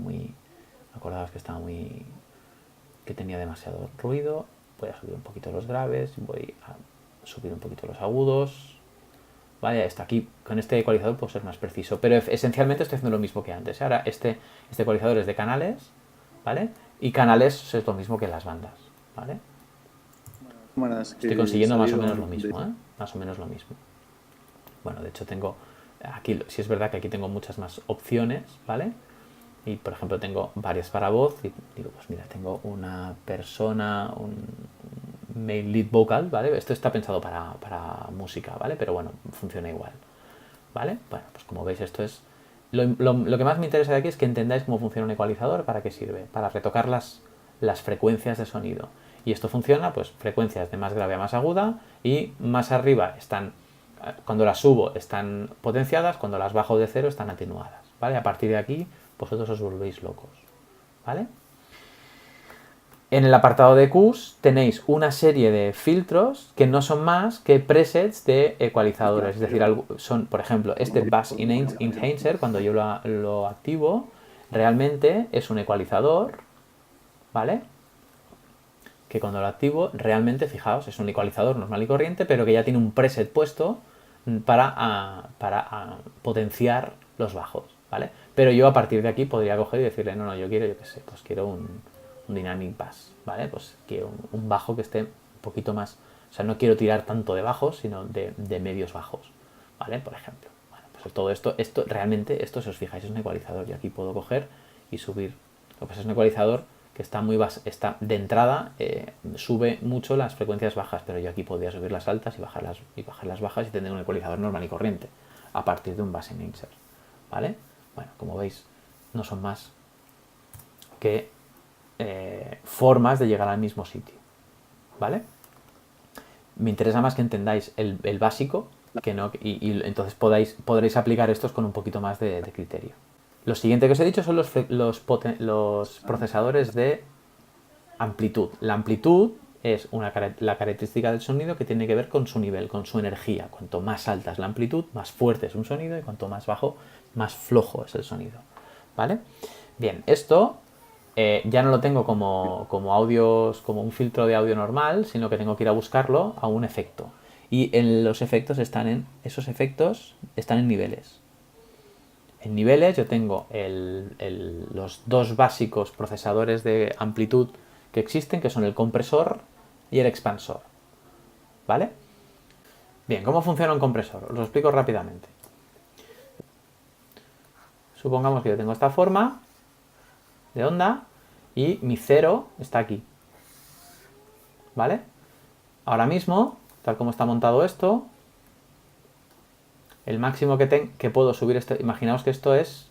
acordaos que tenía demasiado ruido. Voy a subir un poquito los graves, voy a subir un poquito los agudos, ¿vale? Hasta aquí, con este ecualizador puedo ser más preciso, pero esencialmente estoy haciendo lo mismo que antes. Ahora este ecualizador es de canales, ¿vale? Y canales es lo mismo que las bandas, ¿vale? Estoy consiguiendo más o menos lo mismo, ¿eh? Más o menos lo mismo. Bueno, de hecho tengo aquí, sí es verdad que aquí tengo muchas más opciones, ¿vale? Y por ejemplo tengo varias para voz y digo, pues mira, tengo una persona, un male lead vocal, ¿vale? Esto está pensado para música, ¿vale? Pero bueno, funciona igual, ¿vale? Bueno, pues como veis esto es... Lo que más me interesa de aquí es que entendáis cómo funciona un ecualizador, para qué sirve, para retocar las frecuencias de sonido. Y esto funciona, pues, frecuencias de más grave a más aguda y más arriba están, cuando las subo están potenciadas, cuando las bajo de cero están atenuadas, ¿vale? A partir de aquí vosotros os volvéis locos, ¿vale? En el apartado de EQs tenéis una serie de filtros que no son más que presets de ecualizadores. Es decir, son, por ejemplo, este Bass Enhancer, cuando yo lo activo, realmente es un ecualizador, ¿vale? Que cuando lo activo, realmente, fijaos, es un ecualizador normal y corriente, pero que ya tiene un preset puesto para potenciar los bajos, ¿vale? Pero yo a partir de aquí podría coger y decirle, no, yo quiero, yo qué sé, pues quiero un dynamic bass, ¿vale? Pues quiero un bajo que esté un poquito más, o sea, no quiero tirar tanto de bajos, sino de medios bajos, ¿vale? Por ejemplo. Bueno, pues todo esto realmente, esto, si os fijáis, es un ecualizador. Yo aquí puedo coger y subir. Lo que pasa es un ecualizador que está está de entrada, sube mucho las frecuencias bajas, pero yo aquí podría subir las altas y bajar las bajas y tener un ecualizador normal y corriente a partir de un bass enhancer, ¿vale? Bueno, como veis, no son más que formas de llegar al mismo sitio, ¿vale? Me interesa más que entendáis el básico, que no, y entonces podréis aplicar estos con un poquito más de criterio. Lo siguiente que os he dicho son los procesadores de amplitud. La amplitud es la característica del sonido que tiene que ver con su nivel, con su energía. Cuanto más alta es la amplitud, más fuerte es un sonido, y cuanto más bajo, más flojo es el sonido, ¿vale? Bien, esto ya no lo tengo como un filtro de audio normal, sino que tengo que ir a buscarlo a un efecto. Y esos efectos están en niveles. En niveles yo tengo los dos básicos procesadores de amplitud que existen, que son el compresor y el expansor, ¿vale? Bien, ¿cómo funciona un compresor? Os lo explico rápidamente. Supongamos que yo tengo esta forma de onda y mi cero está aquí, ¿vale? Ahora mismo, tal como está montado esto, el máximo que puedo subir, imaginaos que esto es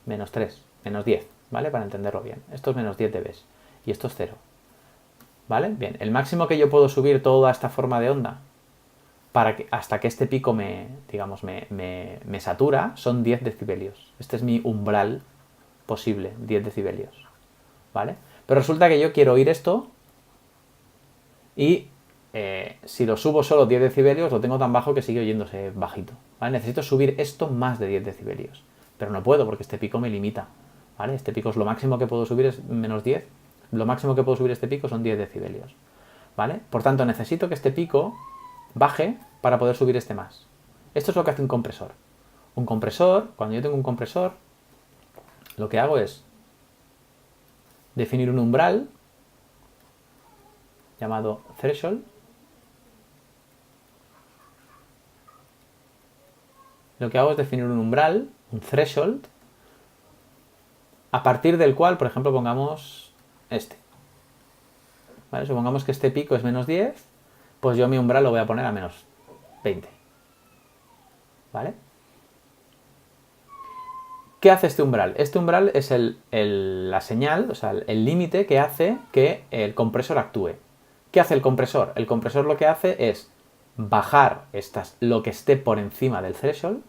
menos 3, menos 10, ¿vale? Para entenderlo bien. Esto es menos 10 dB y esto es 0, ¿vale? Bien, el máximo que yo puedo subir toda esta forma de onda hasta que este pico me satura son 10 decibelios. Este es mi umbral posible, 10 decibelios, ¿vale? Pero resulta que yo quiero oír esto y si lo subo solo 10 decibelios, lo tengo tan bajo que sigue oyéndose bajito, ¿vale? Necesito subir esto más de 10 decibelios, pero no puedo porque este pico me limita, ¿vale? Este pico es lo máximo que puedo subir, es menos 10. Lo máximo que puedo subir este pico son 10 decibelios, ¿vale? Por tanto, necesito que este pico baje para poder subir este más. Esto es lo que hace un compresor. Un compresor, cuando yo tengo un compresor, lo que hago es definir un umbral llamado threshold. Lo que hago es definir un umbral, un threshold, a partir del cual, por ejemplo, pongamos este. ¿Vale? Supongamos que este pico es menos 10, pues yo mi umbral lo voy a poner a menos 20. ¿Vale? ¿Qué hace este umbral? Este umbral es la señal, o sea, el límite que hace que el compresor actúe. ¿Qué hace el compresor? El compresor lo que hace es bajar lo que esté por encima del threshold,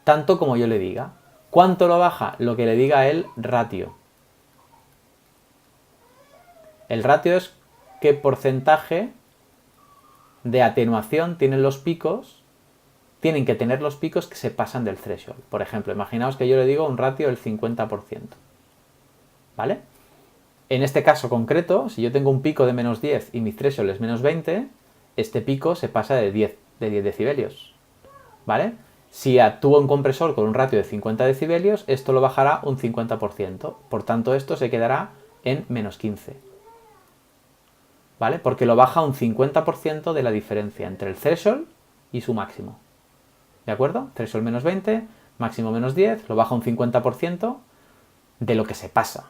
tanto como yo le diga. ¿Cuánto lo baja? Lo que le diga el ratio. El ratio es qué porcentaje de atenuación tienen que tener los picos que se pasan del threshold. Por ejemplo, imaginaos que yo le digo un ratio del 50%. ¿Vale? En este caso concreto, si yo tengo un pico de menos 10 y mi threshold es menos 20, este pico se pasa de 10 decibelios. ¿Vale? Si actúa un compresor con un ratio de 50 decibelios, esto lo bajará un 50%. Por tanto, esto se quedará en menos 15. ¿Vale? Porque lo baja un 50% de la diferencia entre el threshold y su máximo. ¿De acuerdo? Threshold menos 20, máximo menos 10, lo baja un 50% de lo que se pasa.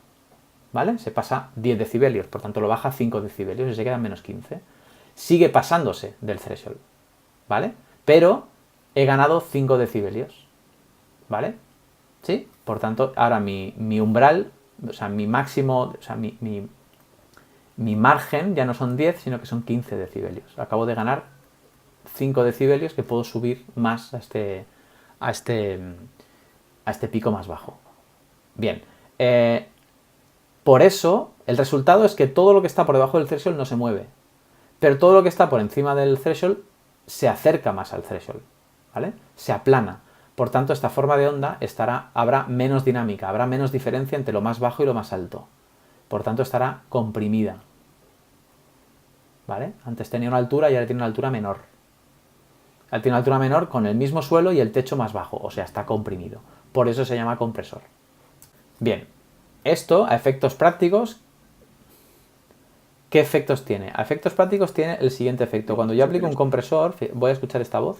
¿Vale? Se pasa 10 decibelios, por tanto lo baja 5 decibelios y se queda en menos 15. Sigue pasándose del threshold, ¿vale? Pero he ganado 5 decibelios, ¿vale? ¿Sí? Por tanto, ahora mi umbral, o sea, mi máximo, o sea, mi margen ya no son 10, sino que son 15 decibelios. Acabo de ganar 5 decibelios que puedo subir más a este pico más bajo. Bien. Por eso, el resultado es que todo lo que está por debajo del threshold no se mueve. Pero todo lo que está por encima del threshold se acerca más al threshold, ¿vale? Se aplana. Por tanto, esta forma de onda habrá menos dinámica, habrá menos diferencia entre lo más bajo y lo más alto, por tanto estará comprimida. ¿Vale? Antes tenía una altura y ahora tiene una altura menor. Ahora tiene una altura menor con el mismo suelo y el techo más bajo, o sea, está comprimido. Por eso se llama compresor. Bien, esto a efectos prácticos, ¿qué efectos tiene? A efectos prácticos tiene el siguiente efecto. Cuando yo aplico un compresor, voy a escuchar esta voz.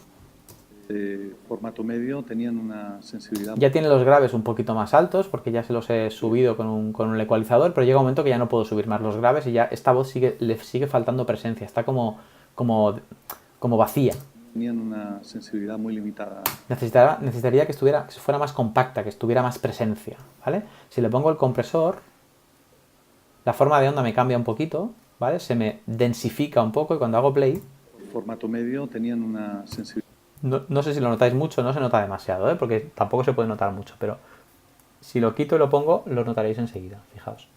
De formato medio tenían una sensibilidad. Ya tiene los graves un poquito más altos porque ya se los he subido con un ecualizador, pero llega un momento que ya no puedo subir más los graves y ya esta voz le sigue faltando presencia, está como vacía. Tenían una sensibilidad muy limitada. Necesitaría que fuera más compacta, que estuviera más presencia, ¿vale? Si le pongo el compresor, la forma de onda me cambia un poquito, ¿vale? Se me densifica un poco y cuando hago play... Formato medio tenían una sensibilidad. No sé si lo notáis mucho, no se nota demasiado, ¿eh? Porque tampoco se puede notar mucho, pero si lo quito y lo pongo, lo notaréis enseguida, fijaos.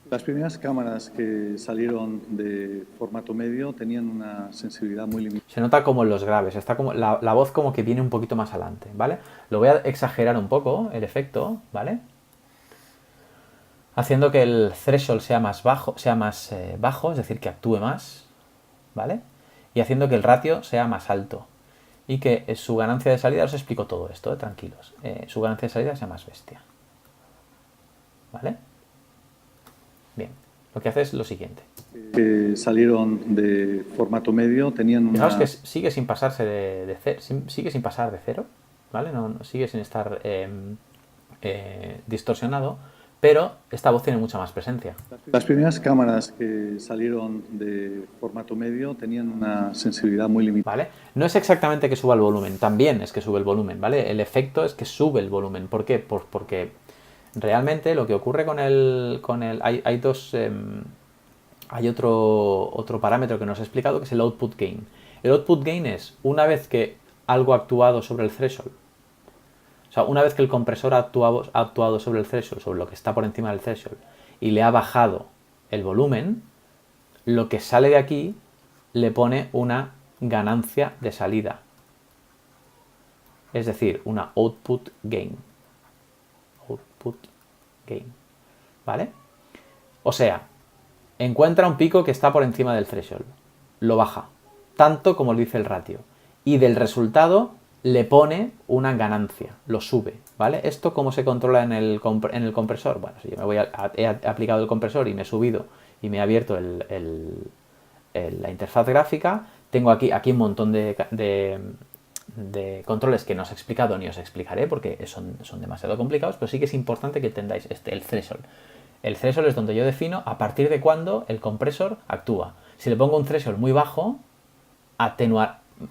Las primeras cámaras que salieron de formato medio tenían una sensibilidad muy limitada. Se nota como en los graves, está como la voz como que viene un poquito más adelante, ¿vale? Lo voy a exagerar un poco, el efecto, ¿vale? Haciendo que el threshold sea más bajo, es decir, que actúe más, ¿vale? Y haciendo que el ratio sea más alto. Y que su ganancia de salida, os explico todo esto, tranquilos. Su ganancia de salida sea más bestia. ¿Vale? Bien, lo que hace es lo siguiente. Que salieron de formato medio tenían una... Fijaos que sigue sin pasarse de cero, sigue sin pasar de cero, ¿vale? No, sigue sin estar distorsionado, pero esta voz tiene mucha más presencia. Las primeras cámaras que salieron de formato medio tenían una sensibilidad muy limitada. ¿Vale? No es exactamente que suba el volumen, también es que sube el volumen, ¿vale? El efecto es que sube el volumen. ¿Por qué? Porque realmente lo que ocurre con el... Hay dos... hay otro parámetro que nos he explicado que es el output gain. El output gain es una vez que algo ha actuado sobre el threshold, o sea, una vez que el compresor ha actuado sobre el threshold, sobre lo que está por encima del threshold, y le ha bajado el volumen, lo que sale de aquí le pone una ganancia de salida. Es decir, una output gain. Output gain. ¿Vale? O sea, encuentra un pico que está por encima del threshold. Lo baja. Tanto como lo dice el ratio. Y del resultado le pone una ganancia. Lo sube. ¿Vale? ¿Esto cómo se controla en el compresor? Bueno, si yo he aplicado el compresor y me he subido y me he abierto la interfaz gráfica, tengo aquí un montón de controles que no os he explicado ni os explicaré porque son demasiado complicados, pero sí que es importante que entendáis el threshold. El threshold es donde yo defino a partir de cuándo el compresor actúa. Si le pongo un threshold muy bajo,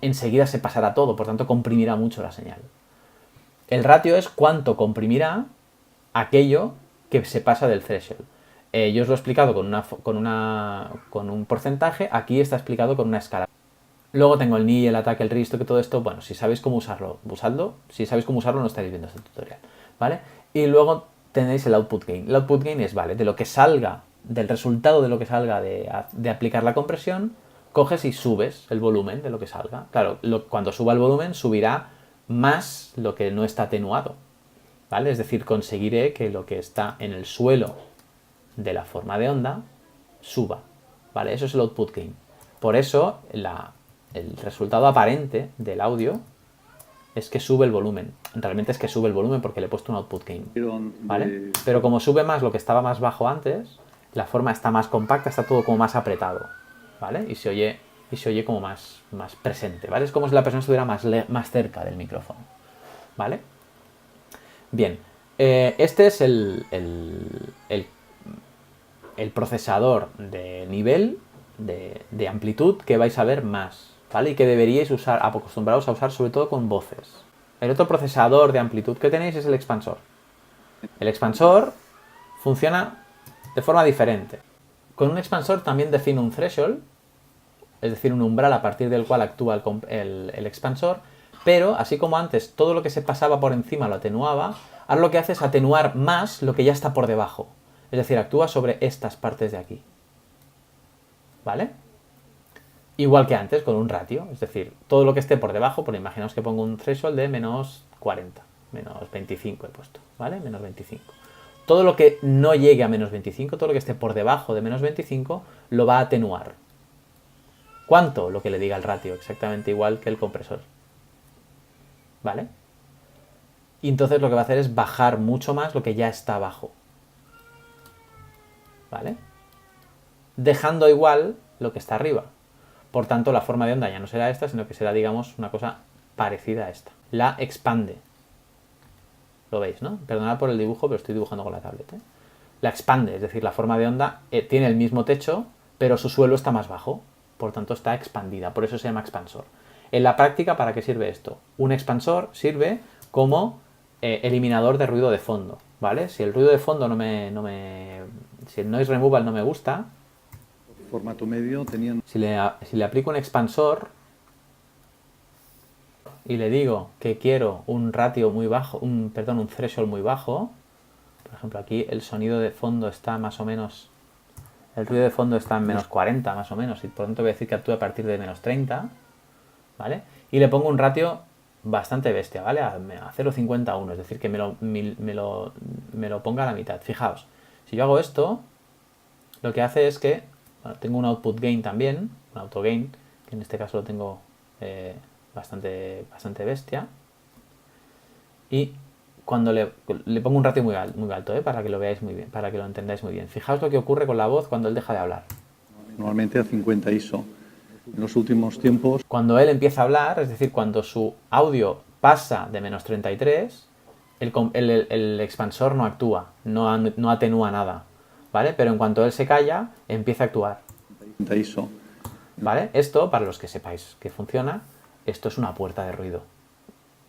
enseguida se pasará todo, por tanto comprimirá mucho la señal. El ratio es cuánto comprimirá aquello que se pasa del threshold. Yo os lo he explicado con un porcentaje, aquí está explicado con una escala. Luego tengo el ni, el ataque, el registro, que todo esto, bueno, si sabéis cómo usarlo, usadlo. Si sabéis cómo usarlo, no estaréis viendo este tutorial, ¿vale? Y luego tenéis el output gain. El output gain es, vale, de lo que salga, del resultado de lo que salga de aplicar la compresión, coges y subes el volumen de lo que salga. Claro, cuando suba el volumen, subirá más lo que no está atenuado, ¿vale? Es decir, conseguiré que lo que está en el suelo de la forma de onda suba, ¿vale? Eso es el output gain. Por eso, el resultado aparente del audio es que sube el volumen. Realmente es que sube el volumen porque le he puesto un output gain, ¿vale? Pero como sube más lo que estaba más bajo antes, la forma está más compacta, está todo como más apretado, ¿vale? Y se oye como más presente, ¿vale? Es como si la persona estuviera más cerca del micrófono, ¿vale? Bien, este es el procesador de nivel, de amplitud que vais a ver más, ¿vale? Y que deberíais acostumbraros a usar sobre todo con voces. El otro procesador de amplitud que tenéis es el expansor. El expansor funciona de forma diferente. Con un expansor también defino un threshold, es decir, un umbral a partir del cual actúa el expansor, pero así como antes todo lo que se pasaba por encima lo atenuaba, ahora lo que hace es atenuar más lo que ya está por debajo. Es decir, actúa sobre estas partes de aquí. ¿Vale? Igual que antes, con un ratio. Es decir, todo lo que esté por debajo, pues imaginaos que pongo un threshold de menos 40. Menos 25 he puesto, ¿vale? Menos 25. todo lo que no llegue a menos 25, todo lo que esté por debajo de menos 25, lo va a atenuar. ¿Cuánto? Lo que le diga el ratio, exactamente igual que el compresor. ¿Vale? Y entonces lo que va a hacer es bajar mucho más lo que ya está abajo. ¿Vale? Dejando igual lo que está arriba. Por tanto, la forma de onda ya no será esta, sino que será, digamos, una cosa parecida a esta. La expande. Lo veis, ¿no? Perdonad por el dibujo, pero estoy dibujando con la tablet, ¿eh? La expande, es decir, la forma de onda tiene el mismo techo, pero su suelo está más bajo. Por tanto, está expandida. Por eso se llama expansor. En la práctica, ¿para qué sirve esto? Un expansor sirve como eliminador de ruido de fondo, ¿vale? Si el ruido de fondo si el noise removal no me gusta, Formato medio tenían si le aplico un expansor y le digo que quiero un ratio muy bajo, un threshold muy bajo, por ejemplo, aquí el sonido de fondo está más o menos, el ruido de fondo está en menos 40 más o menos, y por lo tanto voy a decir que actúe a partir de menos 30, ¿vale? Y le pongo un ratio bastante bestia, ¿vale? A 0,51, es decir, que me lo ponga a la mitad. Fijaos, si yo hago esto, lo que hace es que, bueno, tengo un output gain también, un auto gain, que en este caso lo tengo bastante bestia, y cuando le pongo un ratio muy alto, para que lo veáis muy bien, para que lo entendáis muy bien. Fijaos lo que ocurre con la voz cuando él deja de hablar. normalmente a 50 ISO. En los últimos tiempos, Cuando él empieza a hablar, es decir, cuando su audio pasa de menos 33, el expansor no actúa, no atenúa nada, ¿vale? Pero en cuanto él se calla, empieza a actuar, 50 ISO. ¿vale? Esto, para los que sepáis que funciona, esto es una puerta de ruido,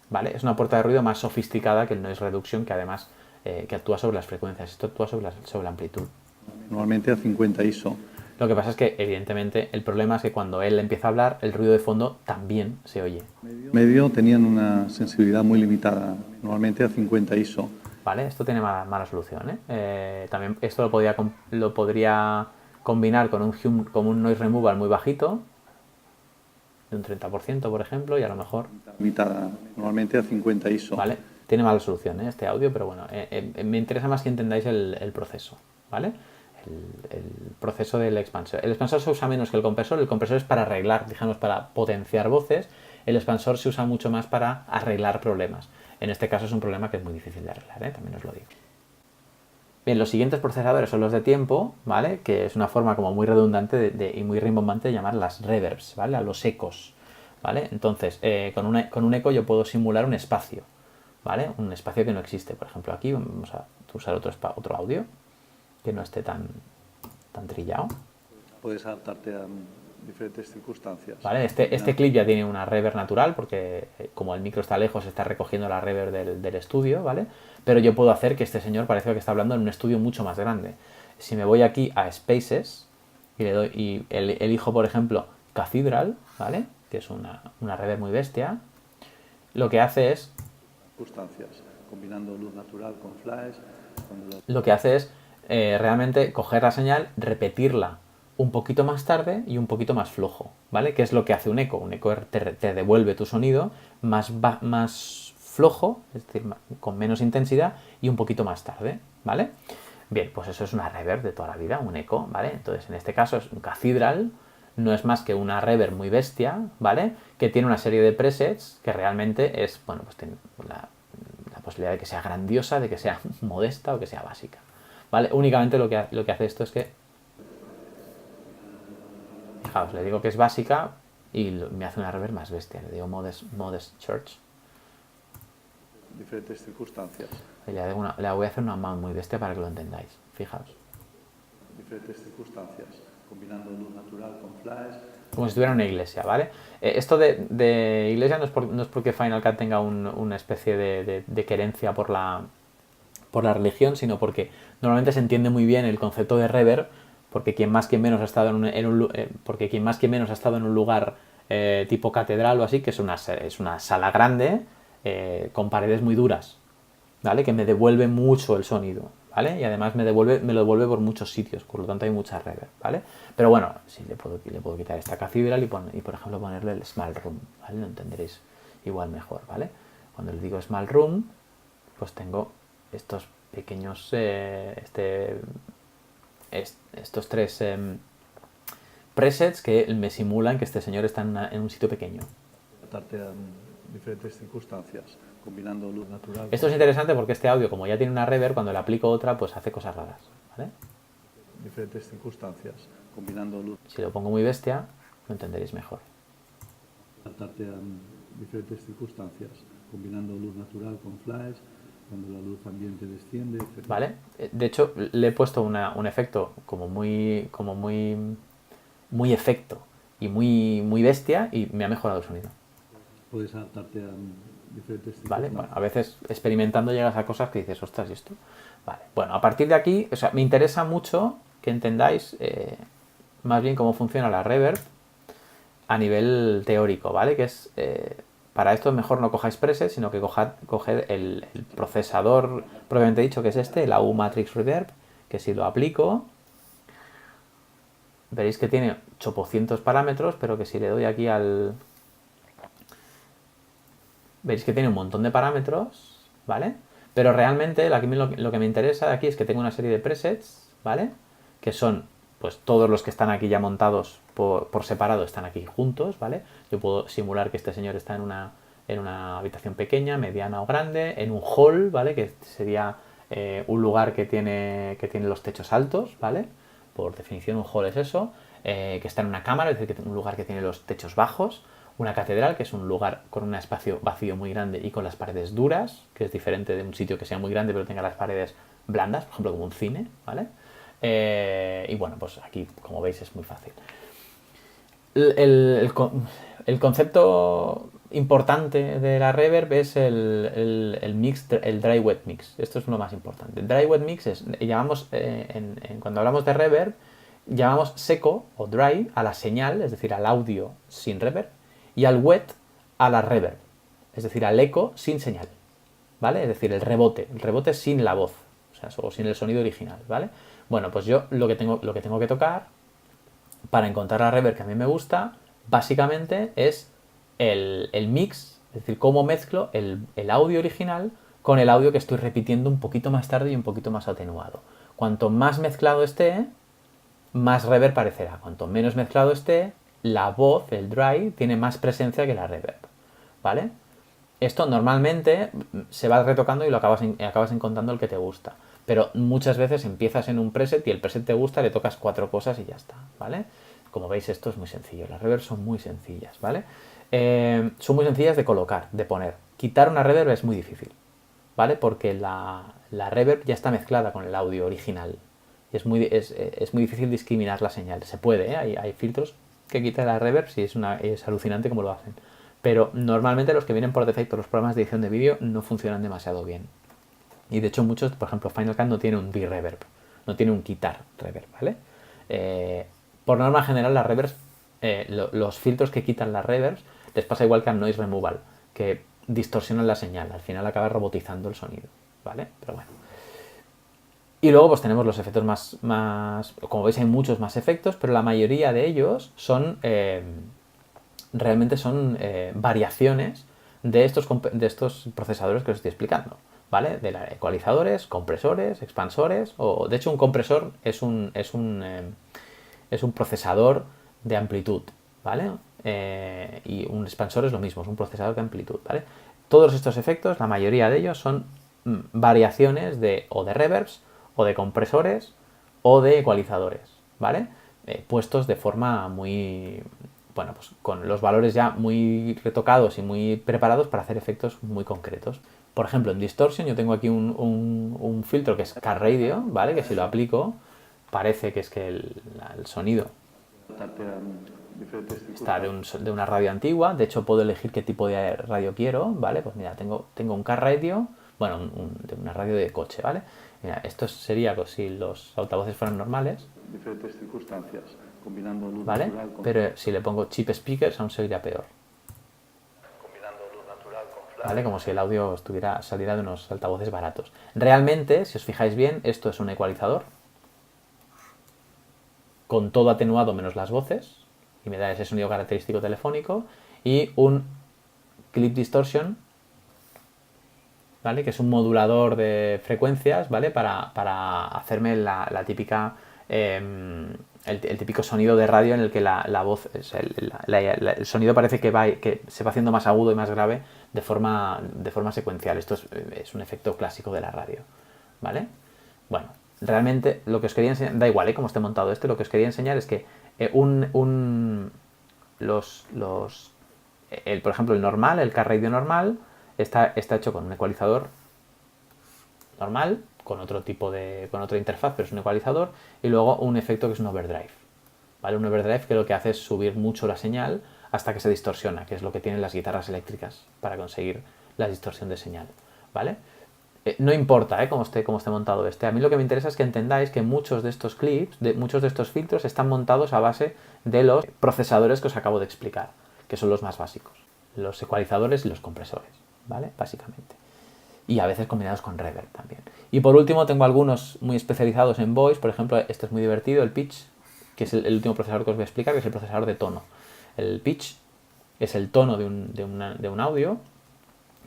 ¿vale? Es una puerta de ruido más sofisticada que el noise reduction, que además que actúa sobre las frecuencias. Esto actúa sobre la amplitud. Normalmente a 50 ISO. Lo que pasa es que, evidentemente, el problema es que cuando él empieza a hablar, el ruido de fondo también se oye. Medio tenían una sensibilidad muy limitada, normalmente a 50 ISO. ¿Vale? Esto tiene mala solución, ¿eh? También esto lo podría combinar con un noise removal muy bajito, de un 30%, por ejemplo, y a lo mejor... Limitada, normalmente a 50 ISO. ¿Vale? Tiene mala solución, este audio, pero bueno, me interesa más que entendáis el proceso, ¿vale? El proceso del expansor. El expansor se usa menos que el compresor es para arreglar, digamos, para potenciar voces. El expansor se usa mucho más para arreglar problemas. En este caso es un problema que es muy difícil de arreglar, también os lo digo. Bien, los siguientes procesadores son los de tiempo, ¿vale? Que es una forma como muy redundante y muy rimbombante de llamar las reverbs, ¿vale? A los ecos, ¿vale? Entonces, con un eco yo puedo simular un espacio, ¿vale? Un espacio que no existe. Por ejemplo, aquí vamos a usar otro audio que no esté tan trillado. Puedes adaptarte a diferentes circunstancias. ¿Vale? Este clip ya tiene una reverb natural porque como el micro está lejos está recogiendo la reverb del estudio, ¿vale? Pero yo puedo hacer que este señor parezca que está hablando en un estudio mucho más grande. Si me voy aquí a Spaces y le doy y elijo, por ejemplo, Cathedral, ¿vale? Que es una reverb muy bestia, lo que hace es... Circunstancias, combinando luz natural con flash. Lo que hace es realmente coger la señal, repetirla un poquito más tarde y un poquito más flojo, ¿vale? ¿Qué es lo que hace un eco? Un eco te devuelve tu sonido más flojo, es decir, con menos intensidad y un poquito más tarde, ¿vale? Bien, pues eso es una reverb de toda la vida, un eco, ¿vale? Entonces, en este caso es un Cathedral, no es más que una reverb muy bestia, ¿vale? Que tiene una serie de presets que realmente es, bueno, pues tiene la posibilidad de que sea grandiosa, de que sea modesta o que sea básica, ¿vale? Únicamente lo que hace esto es que, fijaos, le digo que es básica y me hace una reverb más bestia, le digo Modest Church. Diferentes circunstancias. Le voy a hacer una muy bestia para que lo entendáis, fijaos. Diferentes circunstancias, combinando luz natural con flash. Como si estuviera en una iglesia, ¿vale? Esto de iglesia no es porque Final Cut tenga una especie de querencia por la religión, sino porque normalmente se entiende muy bien el concepto de reverb, porque quien más que menos ha estado en un lugar tipo catedral o así, que es una sala grande con paredes muy duras, ¿vale? Que me devuelve mucho el sonido, ¿vale? Y además me lo devuelve por muchos sitios, por lo tanto hay mucha reverb, ¿vale? Pero bueno, sí, le puedo quitar esta Cathedral y por ejemplo ponerle el Small Room, ¿vale? Lo entenderéis igual mejor, ¿vale? Cuando le digo Small Room, pues tengo estos pequeños, estos tres presets que me simulan que este señor está en un sitio pequeño. Adaptarte a diferentes circunstancias, combinando luz natural. Esto es interesante porque este audio, como ya tiene una reverb, cuando le aplico otra, pues hace cosas raras, ¿vale? Diferentes circunstancias, combinando luz. Si lo pongo muy bestia, lo entenderéis mejor. Adaptarte a diferentes circunstancias, combinando luz natural con flash, cuando la luz ambiente desciende, etc. ¿Vale? De hecho, le he puesto un efecto como muy efecto y muy bestia y me ha mejorado el sonido. Puedes adaptarte a diferentes circunstancias. ¿Vale? Bueno, a veces experimentando llegas a cosas que dices, ostras, ¿y esto? Vale. Bueno, a partir de aquí, o sea, me interesa mucho que entendáis más bien cómo funciona la reverb a nivel teórico, ¿vale? Que es, para esto mejor no cojáis presets, sino que coged el procesador propiamente dicho, que es este, el AU Matrix Reverb, que si lo aplico, veréis que tiene 800 parámetros, pero que si le doy aquí veréis que tiene un montón de parámetros, ¿vale? Pero realmente aquí lo que me interesa de aquí es que tengo una serie de presets, ¿vale? Que son, pues todos los que están aquí ya montados por separado están aquí juntos, ¿vale? Yo puedo simular que este señor está en una habitación pequeña, mediana o grande, en un hall, ¿vale? Que sería un lugar que tiene los techos altos, ¿vale? Por definición un hall es eso. Que está en una cámara, es decir, que un lugar que tiene los techos bajos. Una catedral, que es un lugar con un espacio vacío muy grande y con las paredes duras, que es diferente de un sitio que sea muy grande pero tenga las paredes blandas, por ejemplo como un cine, ¿vale? Y bueno, pues aquí, como veis, es muy fácil. El concepto importante de la reverb es el mix, el dry wet mix. Esto es lo más importante. El dry wet mix es, llamamos, cuando hablamos de reverb, llamamos seco o dry a la señal, es decir, al audio sin reverb, y al wet a la reverb, es decir, al eco sin señal, ¿vale? Es decir, el rebote sin la voz, o sea, o sin el sonido original, ¿vale? Bueno, pues yo lo que tengo que tocar para encontrar la reverb que a mí me gusta, básicamente es el mix, es decir, cómo mezclo el audio original con el audio que estoy repitiendo un poquito más tarde y un poquito más atenuado. Cuanto más mezclado esté, más reverb parecerá. Cuanto menos mezclado esté, la voz, el dry, tiene más presencia que la reverb, ¿vale? Esto normalmente se va retocando y lo acabas encontrando el que te gusta. Pero muchas veces empiezas en un preset y el preset te gusta, le tocas 4 cosas y ya está, ¿vale? Como veis, esto es muy sencillo. Las reverbs son muy sencillas, ¿vale? Son muy sencillas de colocar, de poner. Quitar una reverb es muy difícil, ¿vale? Porque la reverb ya está mezclada con el audio original. Y es muy difícil discriminar la señal. Se puede, ¿eh? Hay filtros que quitan la reverb y es alucinante cómo lo hacen. Pero normalmente los que vienen por defecto, los programas de edición de vídeo, no funcionan demasiado bien. Y de hecho muchos, por ejemplo, Final Cut no tiene un D-reverb, no tiene un quitar reverb, ¿vale? Por norma general, las reverbs, los filtros que quitan las reverbs, les pasa igual que al noise removal, que distorsionan la señal, al final acaba robotizando el sonido, ¿vale? Pero bueno. Y luego pues tenemos los efectos más como veis hay muchos más efectos, pero la mayoría de ellos son realmente son variaciones de estos procesadores que os estoy explicando, ¿vale? De ecualizadores, compresores, expansores, o de hecho un compresor es un procesador de amplitud, ¿vale? Y un expansor es lo mismo, es un procesador de amplitud, ¿vale? Todos estos efectos, la mayoría de ellos son variaciones o de reverbs, o de compresores, o de ecualizadores, ¿vale? Puestos de forma muy... Bueno, pues con los valores ya muy retocados y muy preparados para hacer efectos muy concretos. Por ejemplo, en Distortion yo tengo aquí un filtro que es Car Radio, ¿vale? Que si lo aplico, parece que es que el sonido está de una radio antigua. De hecho, puedo elegir qué tipo de radio quiero, ¿vale? Pues mira, tengo un Car Radio, bueno, de una radio de coche, ¿vale? Mira, esto sería si los altavoces fueran normales. Diferentes circunstancias, combinando luz ¿Vale? natural con... Pero si le pongo cheap speakers aún se oiría peor. Combinando luz natural con flash. ¿Vale? Como si el audio saliera de unos altavoces baratos. Realmente, si os fijáis bien, esto es un ecualizador con todo atenuado menos las voces y me da ese sonido característico telefónico, y un clip distortion ¿vale? Que es un modulador de frecuencias, ¿vale? Para hacerme la típica, el típico sonido de radio en el que la voz, el sonido parece que se va haciendo más agudo y más grave de forma secuencial. Esto es un efecto clásico de la radio, ¿vale? Bueno, realmente lo que os quería enseñar, da igual, cómo esté montado lo que os quería enseñar es que por ejemplo, el normal, el car radio normal, está hecho con un ecualizador normal, con otra interfaz, pero es un ecualizador, y luego un efecto que es un overdrive, ¿vale? Un overdrive que lo que hace es subir mucho la señal hasta que se distorsiona, que es lo que tienen las guitarras eléctricas para conseguir la distorsión de señal, ¿vale? No importa cómo esté montado a mí lo que me interesa es que entendáis que muchos de estos clips, muchos de estos filtros están montados a base de los procesadores que os acabo de explicar, que son los más básicos, los ecualizadores y los compresores, ¿vale? Básicamente. Y a veces combinados con reverb también. Y por último tengo algunos muy especializados en voice, por ejemplo, este es muy divertido, el pitch, que es el último procesador que os voy a explicar, que es el procesador de tono. El pitch es el tono de un audio,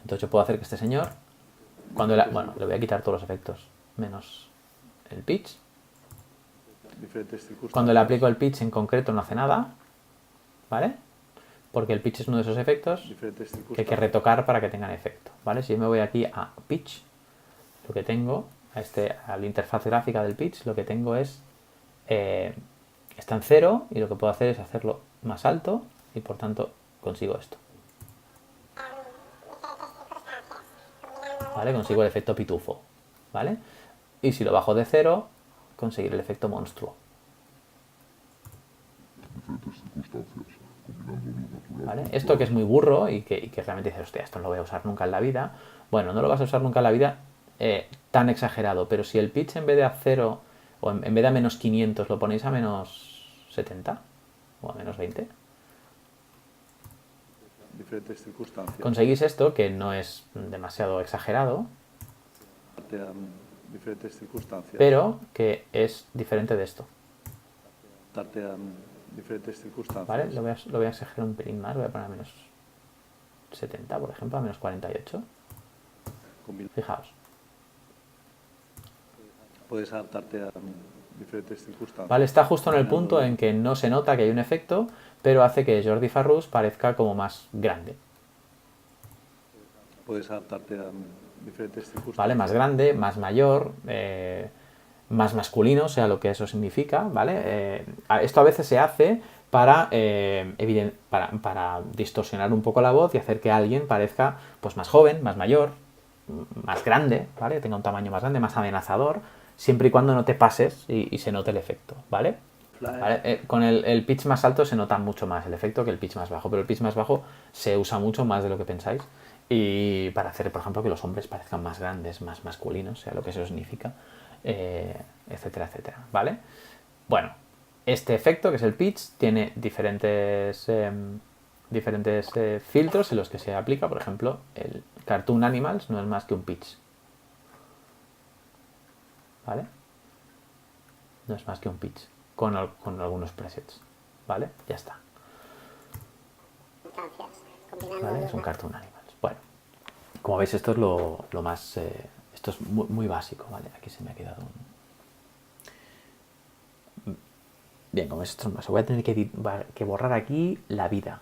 entonces yo puedo hacer que este señor, bueno, le voy a quitar todos los efectos, menos el pitch. Cuando le aplico el pitch en concreto no hace nada, ¿vale? Porque el pitch es uno de esos efectos que hay que retocar para que tengan efecto, ¿vale? Si yo me voy aquí a pitch, lo que tengo, a la interfaz gráfica del pitch, lo que tengo es, está en 0 y lo que puedo hacer es hacerlo más alto y por tanto consigo esto. ¿Vale? Consigo el efecto pitufo, ¿vale? Y si lo bajo de 0, conseguir el efecto monstruo. ¿Vale? Esto que es muy burro y que realmente dices, hostia, esto no lo voy a usar nunca en la vida. Bueno, no lo vas a usar nunca en la vida tan exagerado, pero si el pitch en vez de a 0 o en vez de a menos 500 lo ponéis a menos 70 o a menos 20, diferentes circunstancias. Conseguís esto que no es demasiado exagerado, diferentes circunstancias. pero que es diferente de esto. Diferentes circunstancias. ¿Vale? Lo voy a exagerar un pelín más, voy a poner a menos 70, por ejemplo, a menos 48. Fijaos. Puedes adaptarte a diferentes circunstancias. Vale, está justo en el punto en que no se nota que hay un efecto, pero hace que Jordi Farrús parezca como más grande. Puedes adaptarte a diferentes circunstancias. ¿Vale? Más grande, más mayor, más masculino, sea lo que eso significa, ¿vale? Esto a veces se hace para distorsionar un poco la voz y hacer que alguien parezca pues más joven, más mayor, más grande, ¿vale? Tenga un tamaño más grande, más amenazador, siempre y cuando no te pases y se note el efecto, ¿vale? ¿Vale? Con el pitch más alto se nota mucho más el efecto que el pitch más bajo, pero el pitch más bajo se usa mucho más de lo que pensáis y para hacer, por ejemplo, que los hombres parezcan más grandes, más masculinos, sea lo que eso significa, etcétera, etcétera, ¿vale? Bueno, este efecto, que es el pitch, tiene diferentes filtros en los que se aplica. Por ejemplo, el Cartoon Animals no es más que un pitch, ¿vale? No es más que un pitch con algunos presets, ¿vale? Ya está. ¿Vale? Es un Cartoon Animals. Bueno, como veis, esto es lo más... esto es muy, muy básico, ¿vale? Aquí se me ha quedado un... Bien, como veis, esto es más... Voy a tener que borrar aquí la vida.